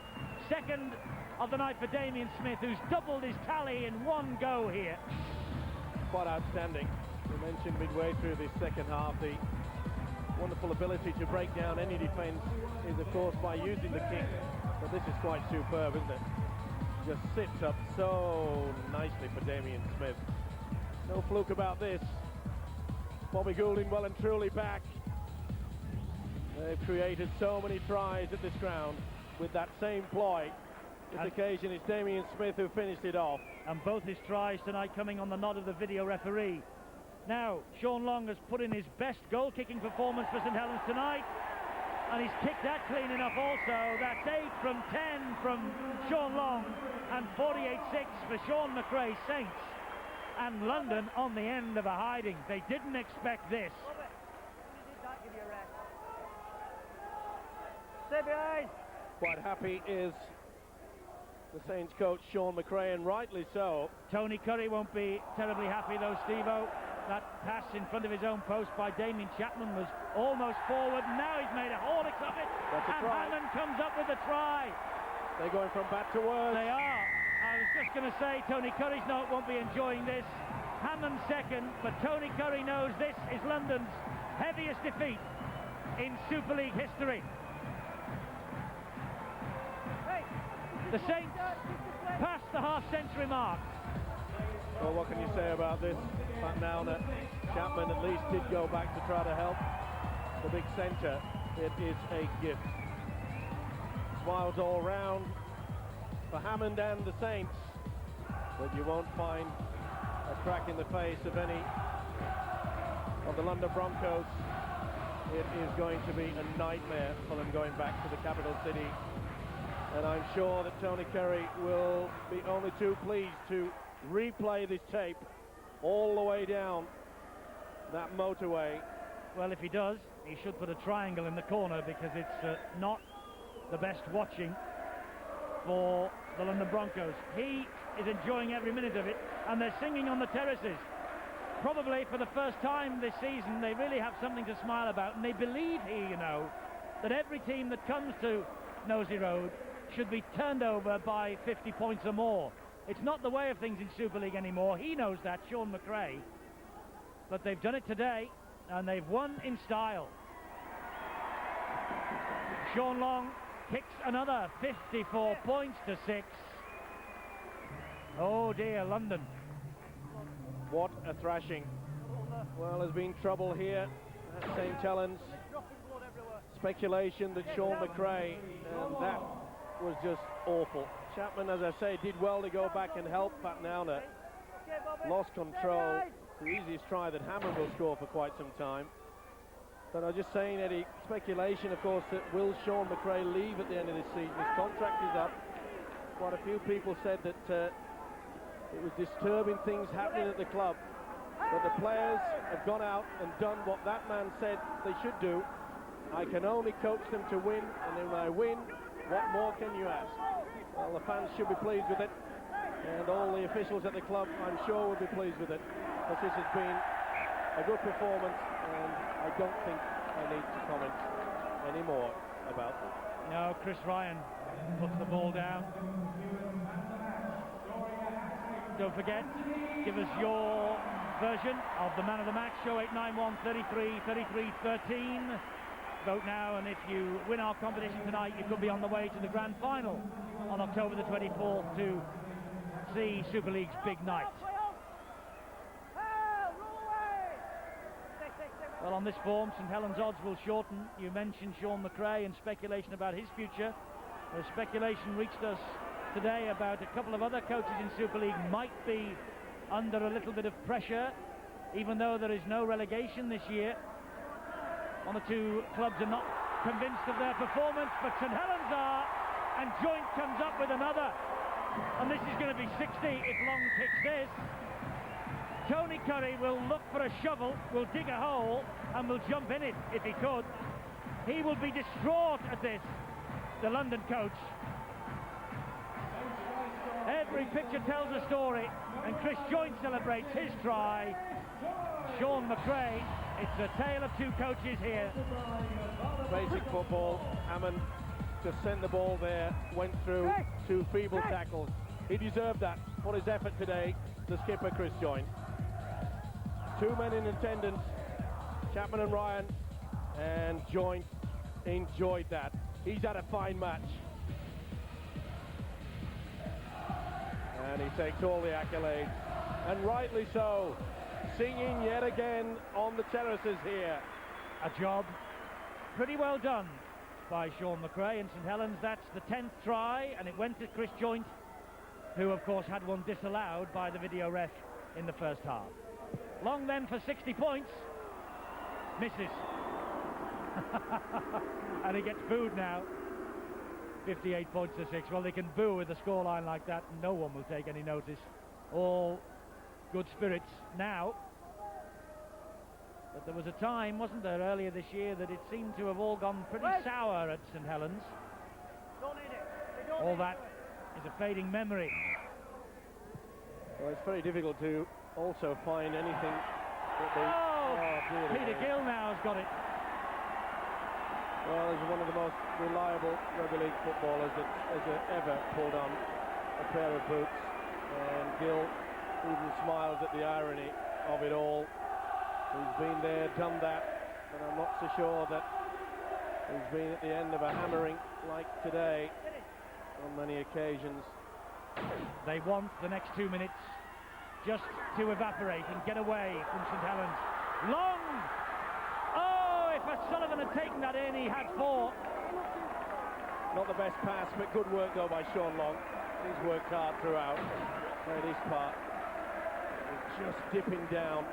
Second of the night for Damien Smith, who's doubled his tally in one go here. Quite outstanding. We mentioned midway through this second half the wonderful ability to break down any defence is of course by using the kick, but this is quite superb, isn't it? Just sits up so nicely for Damien Smith. No fluke about this. Bobby Goulding well and truly back. They've created so many tries at this ground with that same ploy. This occasion it's Damien Smith who finished it off. And both his tries tonight coming on the nod of the video referee. Now, Sean Long has put in his best goal-kicking performance for St Helens tonight, and he's kicked that clean enough also. That's 8 from 10 from Sean Long, and 48-6 for Sean McRae Saints. and London on the end of a hiding. They didn't expect this. Stay behind. Quite happy is the Saints coach Sean McRae, and rightly so. Tony Curry won't be terribly happy though, Steve-O. That pass in front of his own post by Damien Chapman was almost forward. Now he's made a haulix of it. That's a and try. Hammond comes up with the try. They're going from bad to worse. They are. I was just going to say Tony Curry's won't be enjoying this. Hammond second, but Tony Curry knows this is London's heaviest defeat in Super League history. The Saints passed the half-century mark. Well, what can you say about this? But now that Chapman at least did go back to try to help the big centre, it is a gift. Smiles all round for Hammond and the Saints, but you won't find a crack in the face of any of the London Broncos. It is going to be a nightmare for them going back to the capital city, and I'm sure that Tony Curry will be only too pleased to replay this tape all the way down that motorway. Well, if he does, he should put a triangle in the corner, because it's not the best watching for the London Broncos. He is enjoying every minute of it, and they're singing on the terraces. Probably for the first time this season, they really have something to smile about, and they believe here, you know, that every team that comes to Nosey Road should be turned over by 50 points or more. It's not the way of things in Super League anymore. He knows that, Sean McRae. But they've done it today, and they've won in style. Sean Long kicks another 54 points to 6. Oh dear, London. What a thrashing. Well, there's been trouble here at St. Helens. Speculation that Sean McRae, and that was just awful. Chapman, as I say, did well to go back and help Pat Nowner. Lost control. The easiest try that Hammond will score for quite some time. But I'm just saying, Eddie, speculation, of course, that will Sean McRae leave at the end of this season? His contract is up. Quite a few people said that it was disturbing things happening at the club. But the players have gone out and done what that man said they should do. I can only coach them to win, and when I win, what more can you ask? Well, the fans should be pleased with it, and all the officials at the club, I'm sure, will be pleased with it, because this has been a good performance, and I don't think I need to comment any more about it. No, Chris Ryan puts the ball down. Don't forget, give us your version of the man of the match. Show 891 33 33 13. Vote now, and if you win our competition tonight, you could be on the way to the grand final on October the 24th to see Super League's big night. Well, on this form, St Helens odds will shorten. You mentioned Sean McRae and speculation about his future. The speculation reached us today about a couple of other coaches in Super League might be under a little bit of pressure, even though there is no relegation this year. One or two clubs are not convinced of their performance, but St Helens are, and Joint comes up with another. And this is going to be 60 if Long kicks this. Tony Curry will look for a shovel, will dig a hole, and will jump in it if he could. He will be distraught at this, the London coach. Every picture tells a story, and Chris Joint celebrates his try. Sean McRae, it's a tale of two coaches here. Basic football. Hammond just sent the ball there, went through two feeble tackles. He deserved that for his effort today, the skipper Chris Joint. Two men in attendance, Chapman and Ryan, and Joint enjoyed that. He's had a fine match. And he takes all the accolades, and rightly so. Singing yet again on the terraces here. A job pretty well done by Sean McRae in St Helens. That's the 10th try, and it went to Chris Joint, who of course had one disallowed by the video ref in the first half. Long then for 60 points. Misses. And he gets booed now. 58 points to 6. Well, they can boo with a scoreline like that. No one will take any notice. All good spirits now. But there was a time, wasn't there, earlier this year that it seemed to have all gone pretty sour at St Helens. All that is a fading memory. Well, it's very difficult to also find anything that they... Peter Gill now has got it. Well, he's one of the most reliable rugby league footballers that has ever pulled on a pair of boots. And Gill even smiles at the irony of it all. He's been there, done that, but I'm not so sure that he's been at the end of a hammering like today on many occasions. They want the next 2 minutes just to evaporate and get away from St Helens. Long! Oh, if Sullivan had taken that in, he had 4. Not the best pass, but good work though by Sean Long. He's worked hard throughout. Played his part. Just dipping down.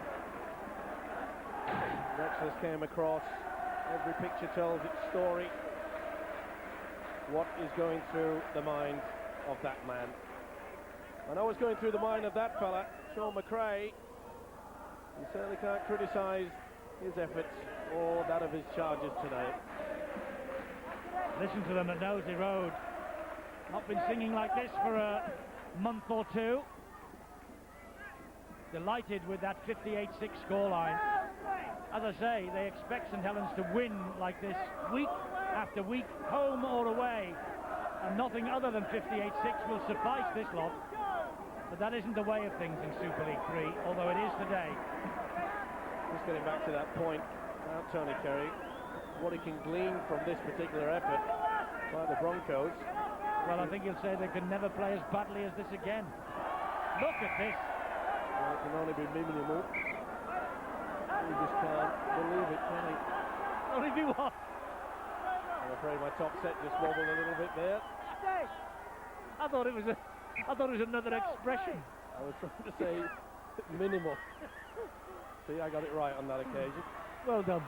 Rexless came across. Every picture tells its story. What is going through the mind of that man? I know what's going through the mind of that fella, Sean McRae. You certainly can't criticise his efforts or that of his charges today. Listen to them at Nosey Road. Not been singing like this for a month or two. Delighted with that 58-6 scoreline. As I say, they expect St Helens to win like this week after week, home or away, and nothing other than 58-6 will suffice this lot. But that isn't the way of things in Super League 3, although it is today. Just getting back to that point about Tony Kerry, what he can glean from this particular effort by the Broncos. Well, I think he'll say they can never play as badly as this again. Look at this. Well, it can only be minimal. You just can't believe it, can he? Only be what? I'm afraid my top set just wobbled a little bit there. I thought it was another expression. I was trying to say minimal. See, I got it right on that occasion. Well done.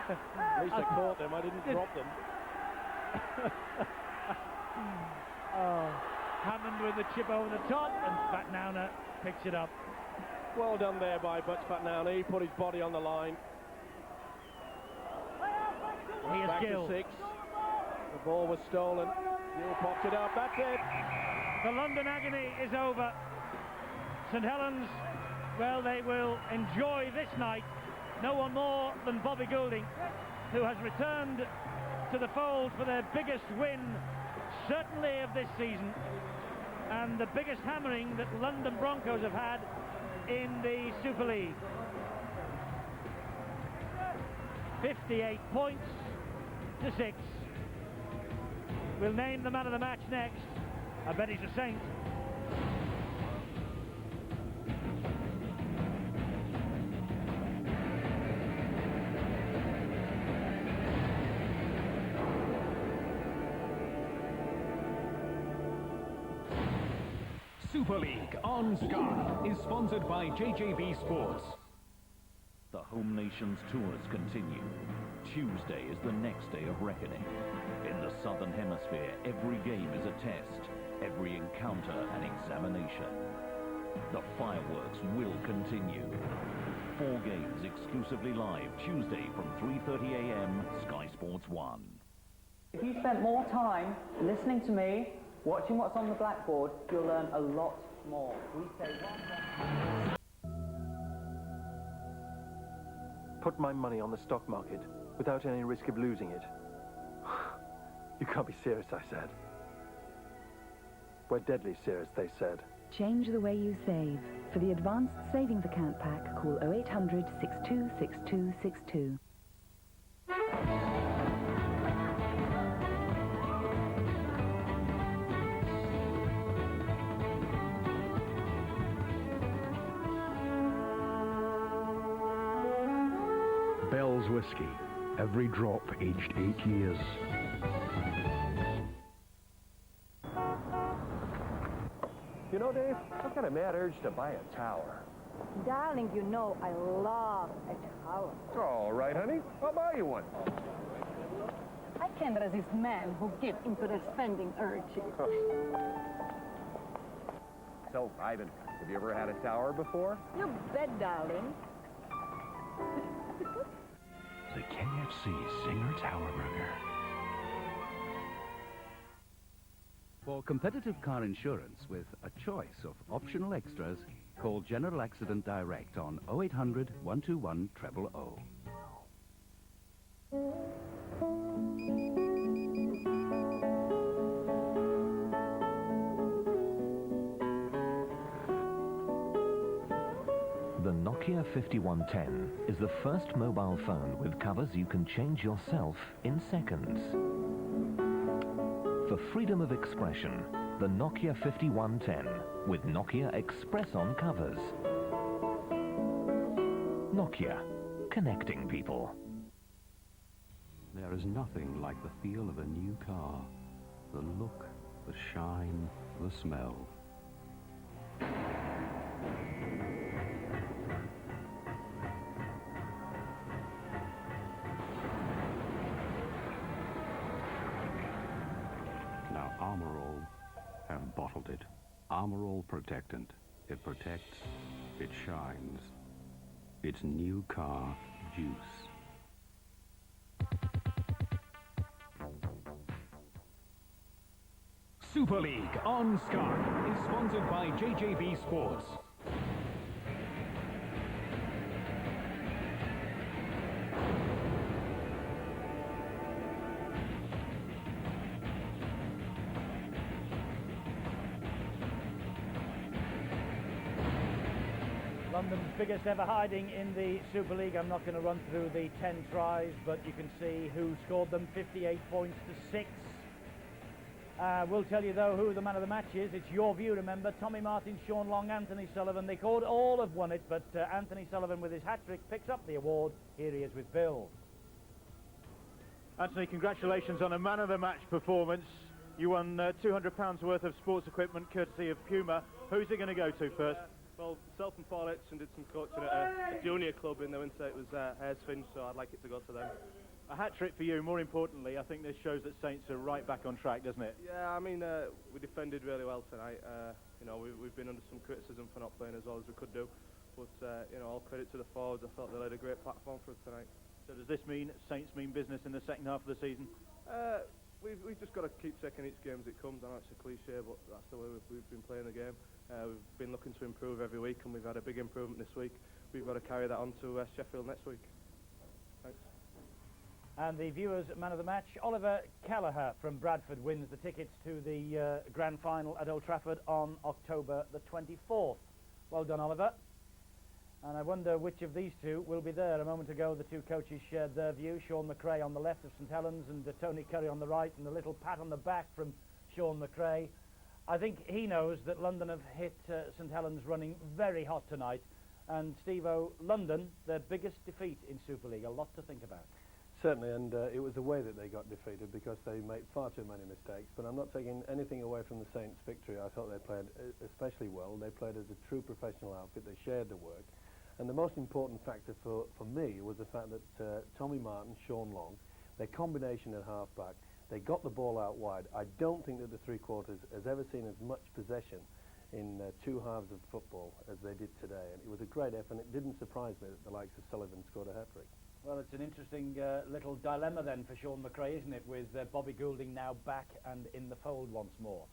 At least I caught them, I didn't drop them. Hammond with the chip over the top, and Fatnauna picks it up. Well done there by Butch Fatnauna. He put his body on the line. Here's Back Gill. to 6. The ball was stolen. Gill popped it up. That's it. The London agony is over. St Helens, well, they will enjoy this night. No one more than Bobby Goulding, who has returned to the fold for their biggest win, certainly of this season, and the biggest hammering that London Broncos have had in the Super League. 58 points to 6. We'll name the man of the match next. I bet he's a Saint. Super League on Sky is sponsored by JJV Sports. The home nation's tours continue. Tuesday is the next day of reckoning. In the Southern Hemisphere, every game is a test, every encounter an examination. The fireworks will continue. 4 games exclusively live Tuesday from 3:30 a.m. Sky Sports 1. If you spent more time listening to me, watching what's on the blackboard, you'll learn a lot more. We say Put my money on the stock market without any risk of losing it. You can't be serious, I said. We're deadly serious, they said. Change the way you save. For the advanced savings account pack, call 0800 626262. Bell's Whiskey. Every drop aged 8 years. You know, Dave, I've got a mad urge to buy a tower. Darling, you know I love a tower. All right, honey. I'll buy you one. I can't resist men who give into their spending urge. So, Ivan, have you ever had a tower before? You bet, darling. The KFC Singer Tower Burger. For competitive car insurance with a choice of optional extras, call General Accident Direct on 0800 121 000. The Nokia 5110 is the first mobile phone with covers you can change yourself in seconds. For freedom of expression, the Nokia 5110 with Nokia Express On covers. Nokia, connecting people. There is nothing like the feel of a new car. The look, the shine, the smell. Now Armorall have bottled it. Armorall Protectant. It protects, it shines. It's new car juice. Super League on Sky is sponsored by JJV Sports. London's biggest ever hiding in the Super League. I'm not going to run through the 10 tries, but you can see who scored them, 58 points to 6. We'll tell you, though, who the man of the match is. It's your view, remember. Tommy Martin, Sean Long, Anthony Sullivan. They could all have won it, but Anthony Sullivan, with his hat-trick, picks up the award. Here he is with Bill. Anthony, congratulations on a man of the match performance. You won £200 worth of sports equipment courtesy of Puma. Who's it going to go to first? Well, myself and Paul Etson did some coaching at a junior club in the winter. It was Haresfinch, so I'd like it to go to them. A hat-trick for you. More importantly, I think this shows that Saints are right back on track, doesn't it? Yeah, I mean, we defended really well tonight. You know, we've been under some criticism for not playing as well as we could do. But, you know, all credit to the forwards. I thought they laid a great platform for us tonight. So does this mean Saints mean business in the second half of the season? We've just got to keep taking each game as it comes. I know it's a cliche, but that's the way we've been playing the game. We've been looking to improve every week, and we've had a big improvement this week. We've got to carry that on to Sheffield next week. Thanks. And the viewers' man of the match, Oliver Kelleher from Bradford, wins the tickets to the grand final at Old Trafford on October the 24th. Well done, Oliver. And I wonder which of these two will be there. A moment ago, the two coaches shared their view. Sean McRae on the left of St Helens and Tony Curry on the right, and a little pat on the back from Sean McRae. I think he knows that London have hit St Helens running very hot tonight. And Steve-O, London, their biggest defeat in Super League. A lot to think about. Certainly, and it was the way that they got defeated because they made far too many mistakes. But I'm not taking anything away from the Saints' victory. I thought they played especially well. They played as a true professional outfit. They shared the work. And the most important factor for me was the fact that Tommy Martin, Sean Long, their combination at half-back, they got the ball out wide. I don't think that the three-quarters has ever seen as much possession in two halves of football as they did today. And it was a great effort, and it didn't surprise me that the likes of Sullivan scored a hat-trick. Well, it's an interesting little dilemma then for Sean McRae, isn't it, with Bobby Goulding now back and in the fold once more.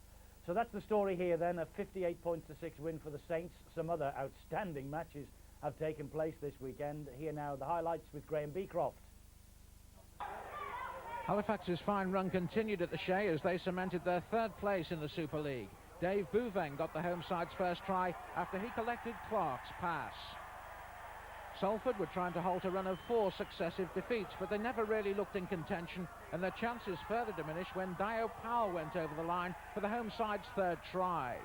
So that's the story here then, a 58 points to 6 win for the Saints. Some other outstanding matches have taken place this weekend. Here now the highlights with Graham Beecroft. Halifax's fine run continued at the Shea as they cemented their third place in the Super League. Dave Bouveng got the home side's first try after he collected Clark's pass. Salford were trying to halt a run of 4 successive defeats, but they never really looked in contention, and their chances further diminished when Dio Powell went over the line for the home side's third try.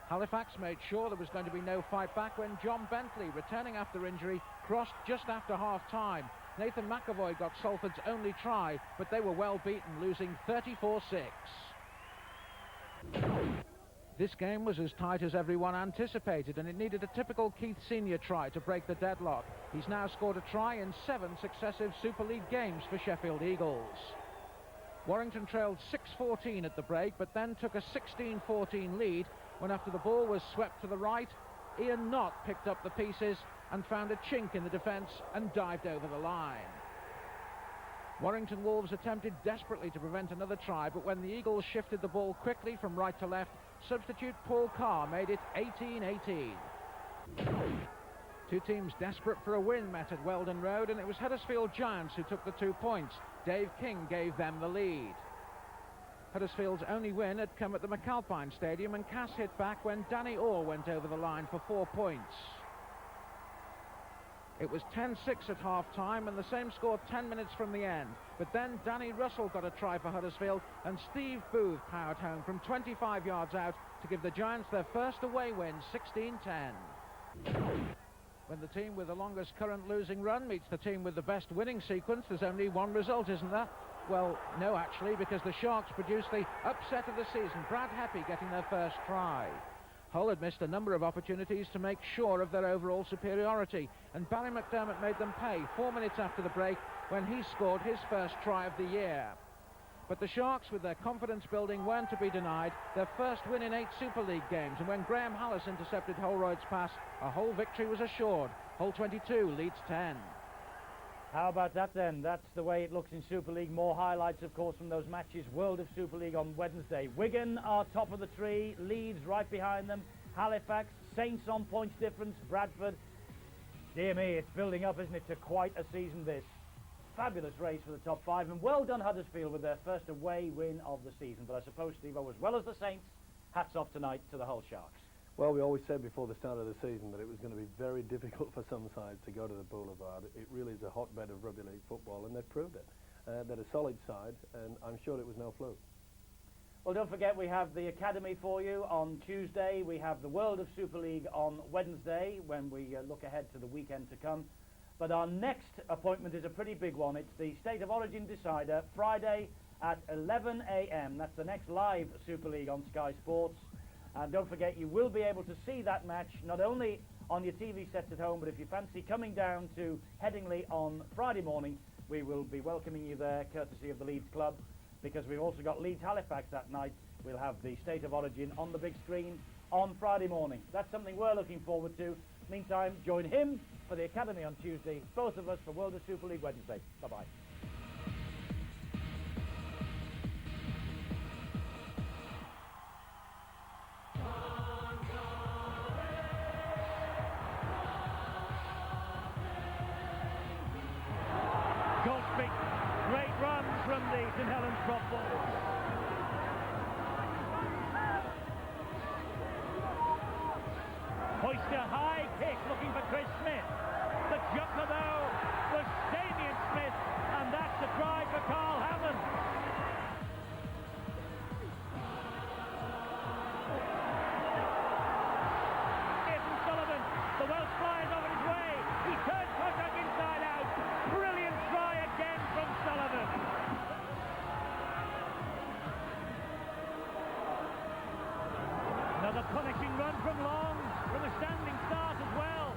Halifax made sure there was going to be no fight back when John Bentley, returning after injury, crossed just after half-time. Nathan McAvoy got Salford's only try, but they were well beaten, losing 34-6. This game was as tight as everyone anticipated, and it needed a typical Keith Senior try to break the deadlock. He's now scored a try in 7 successive Super League games for Sheffield Eagles. Warrington trailed 6-14 at the break, but then took a 16-14 lead when, after the ball was swept to the right, Ian Knott picked up the pieces and found a chink in the defence and dived over the line. Warrington Wolves attempted desperately to prevent another try, but when the Eagles shifted the ball quickly from right to left, substitute Paul Carr made it 18-18. Two teams desperate for a win met at Weldon Road, and it was Huddersfield Giants who took the 2 points. Dave King gave them the lead. Huddersfield's only win had come at the McAlpine Stadium, and Cass hit back when Danny Orr went over the line for 4 points. It was 10-6 at half-time, and the same score 10 minutes from the end. But then Danny Russell got a try for Huddersfield, and Steve Booth powered home from 25 yards out to give the Giants their first away win, 16-10. When the team with the longest current losing run meets the team with the best winning sequence, there's only one result, isn't there? Well, no, actually, because the Sharks produced the upset of the season, Brad Heppy getting their first try. Hull had missed a number of opportunities to make sure of their overall superiority, and Barry McDermott made them pay 4 minutes after the break when he scored his first try of the year. But the Sharks, with their confidence building, weren't to be denied their first win in 8 Super League games, and when Graham Hallis intercepted Holroyd's pass, a Hull victory was assured. Hull 22 leads 10. How about that then? That's the way it looks in Super League. More highlights, of course, from those matches. World of Super League on Wednesday. Wigan are top of the tree, Leeds right behind them, Halifax, Saints on points difference, Bradford. Dear me, it's building up, isn't it, to quite a season this. Fabulous race for the top 5, and well done Huddersfield with their first away win of the season. But I suppose, Steve-O, as well as the Saints, hats off tonight to the Hull Sharks. Well, we always said before the start of the season that it was going to be very difficult for some sides to go to the Boulevard. It really is a hotbed of rugby league football, and they've proved it. They're a solid side, and I'm sure it was no fluke. Well, don't forget we have the Academy for you on Tuesday. We have the World of Super League on Wednesday when we look ahead to the weekend to come. But our next appointment is a pretty big one. It's the State of Origin decider, Friday at 11 a.m. That's the next live Super League on Sky Sports. And don't forget, you will be able to see that match not only on your TV sets at home, but if you fancy coming down to Headingley on Friday morning, we will be welcoming you there, courtesy of the Leeds Club, because we've also got Leeds Halifax that night. We'll have the State of Origin on the big screen on Friday morning. That's something we're looking forward to. Meantime, join him for the Academy on Tuesday, both of us for World of Super League Wednesday. Bye-bye. Great run from the St Helens prop forwards. Hoist a high kick looking for Chris Smith. The jumper though was Damien Smith, and that's a try for Carl Hammond. From Sullivan, the Welsh flyers over his way. He turns contact inside out. Brilliant try again from Sullivan. Another punishing run from Long, from a standing start as well.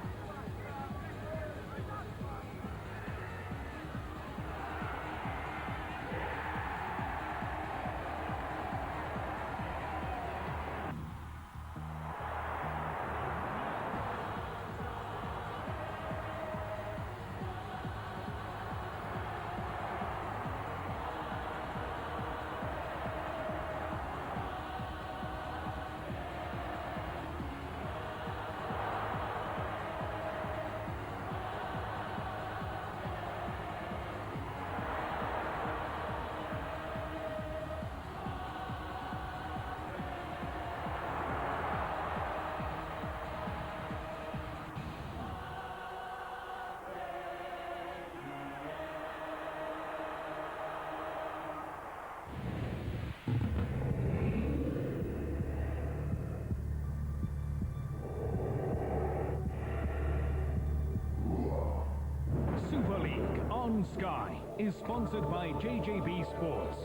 Super League on Sky is sponsored by JJB Sports.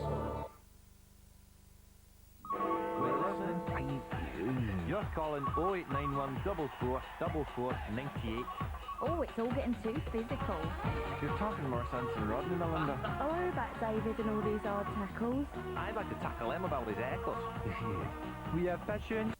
We're listening to you. You're calling 0891 44 44 98 Oh, it's all getting too physical. You're talking more sense than Rodney, Melinda. Oh, about David and all these hard tackles. I'd like to tackle him about his haircut. We have fashion.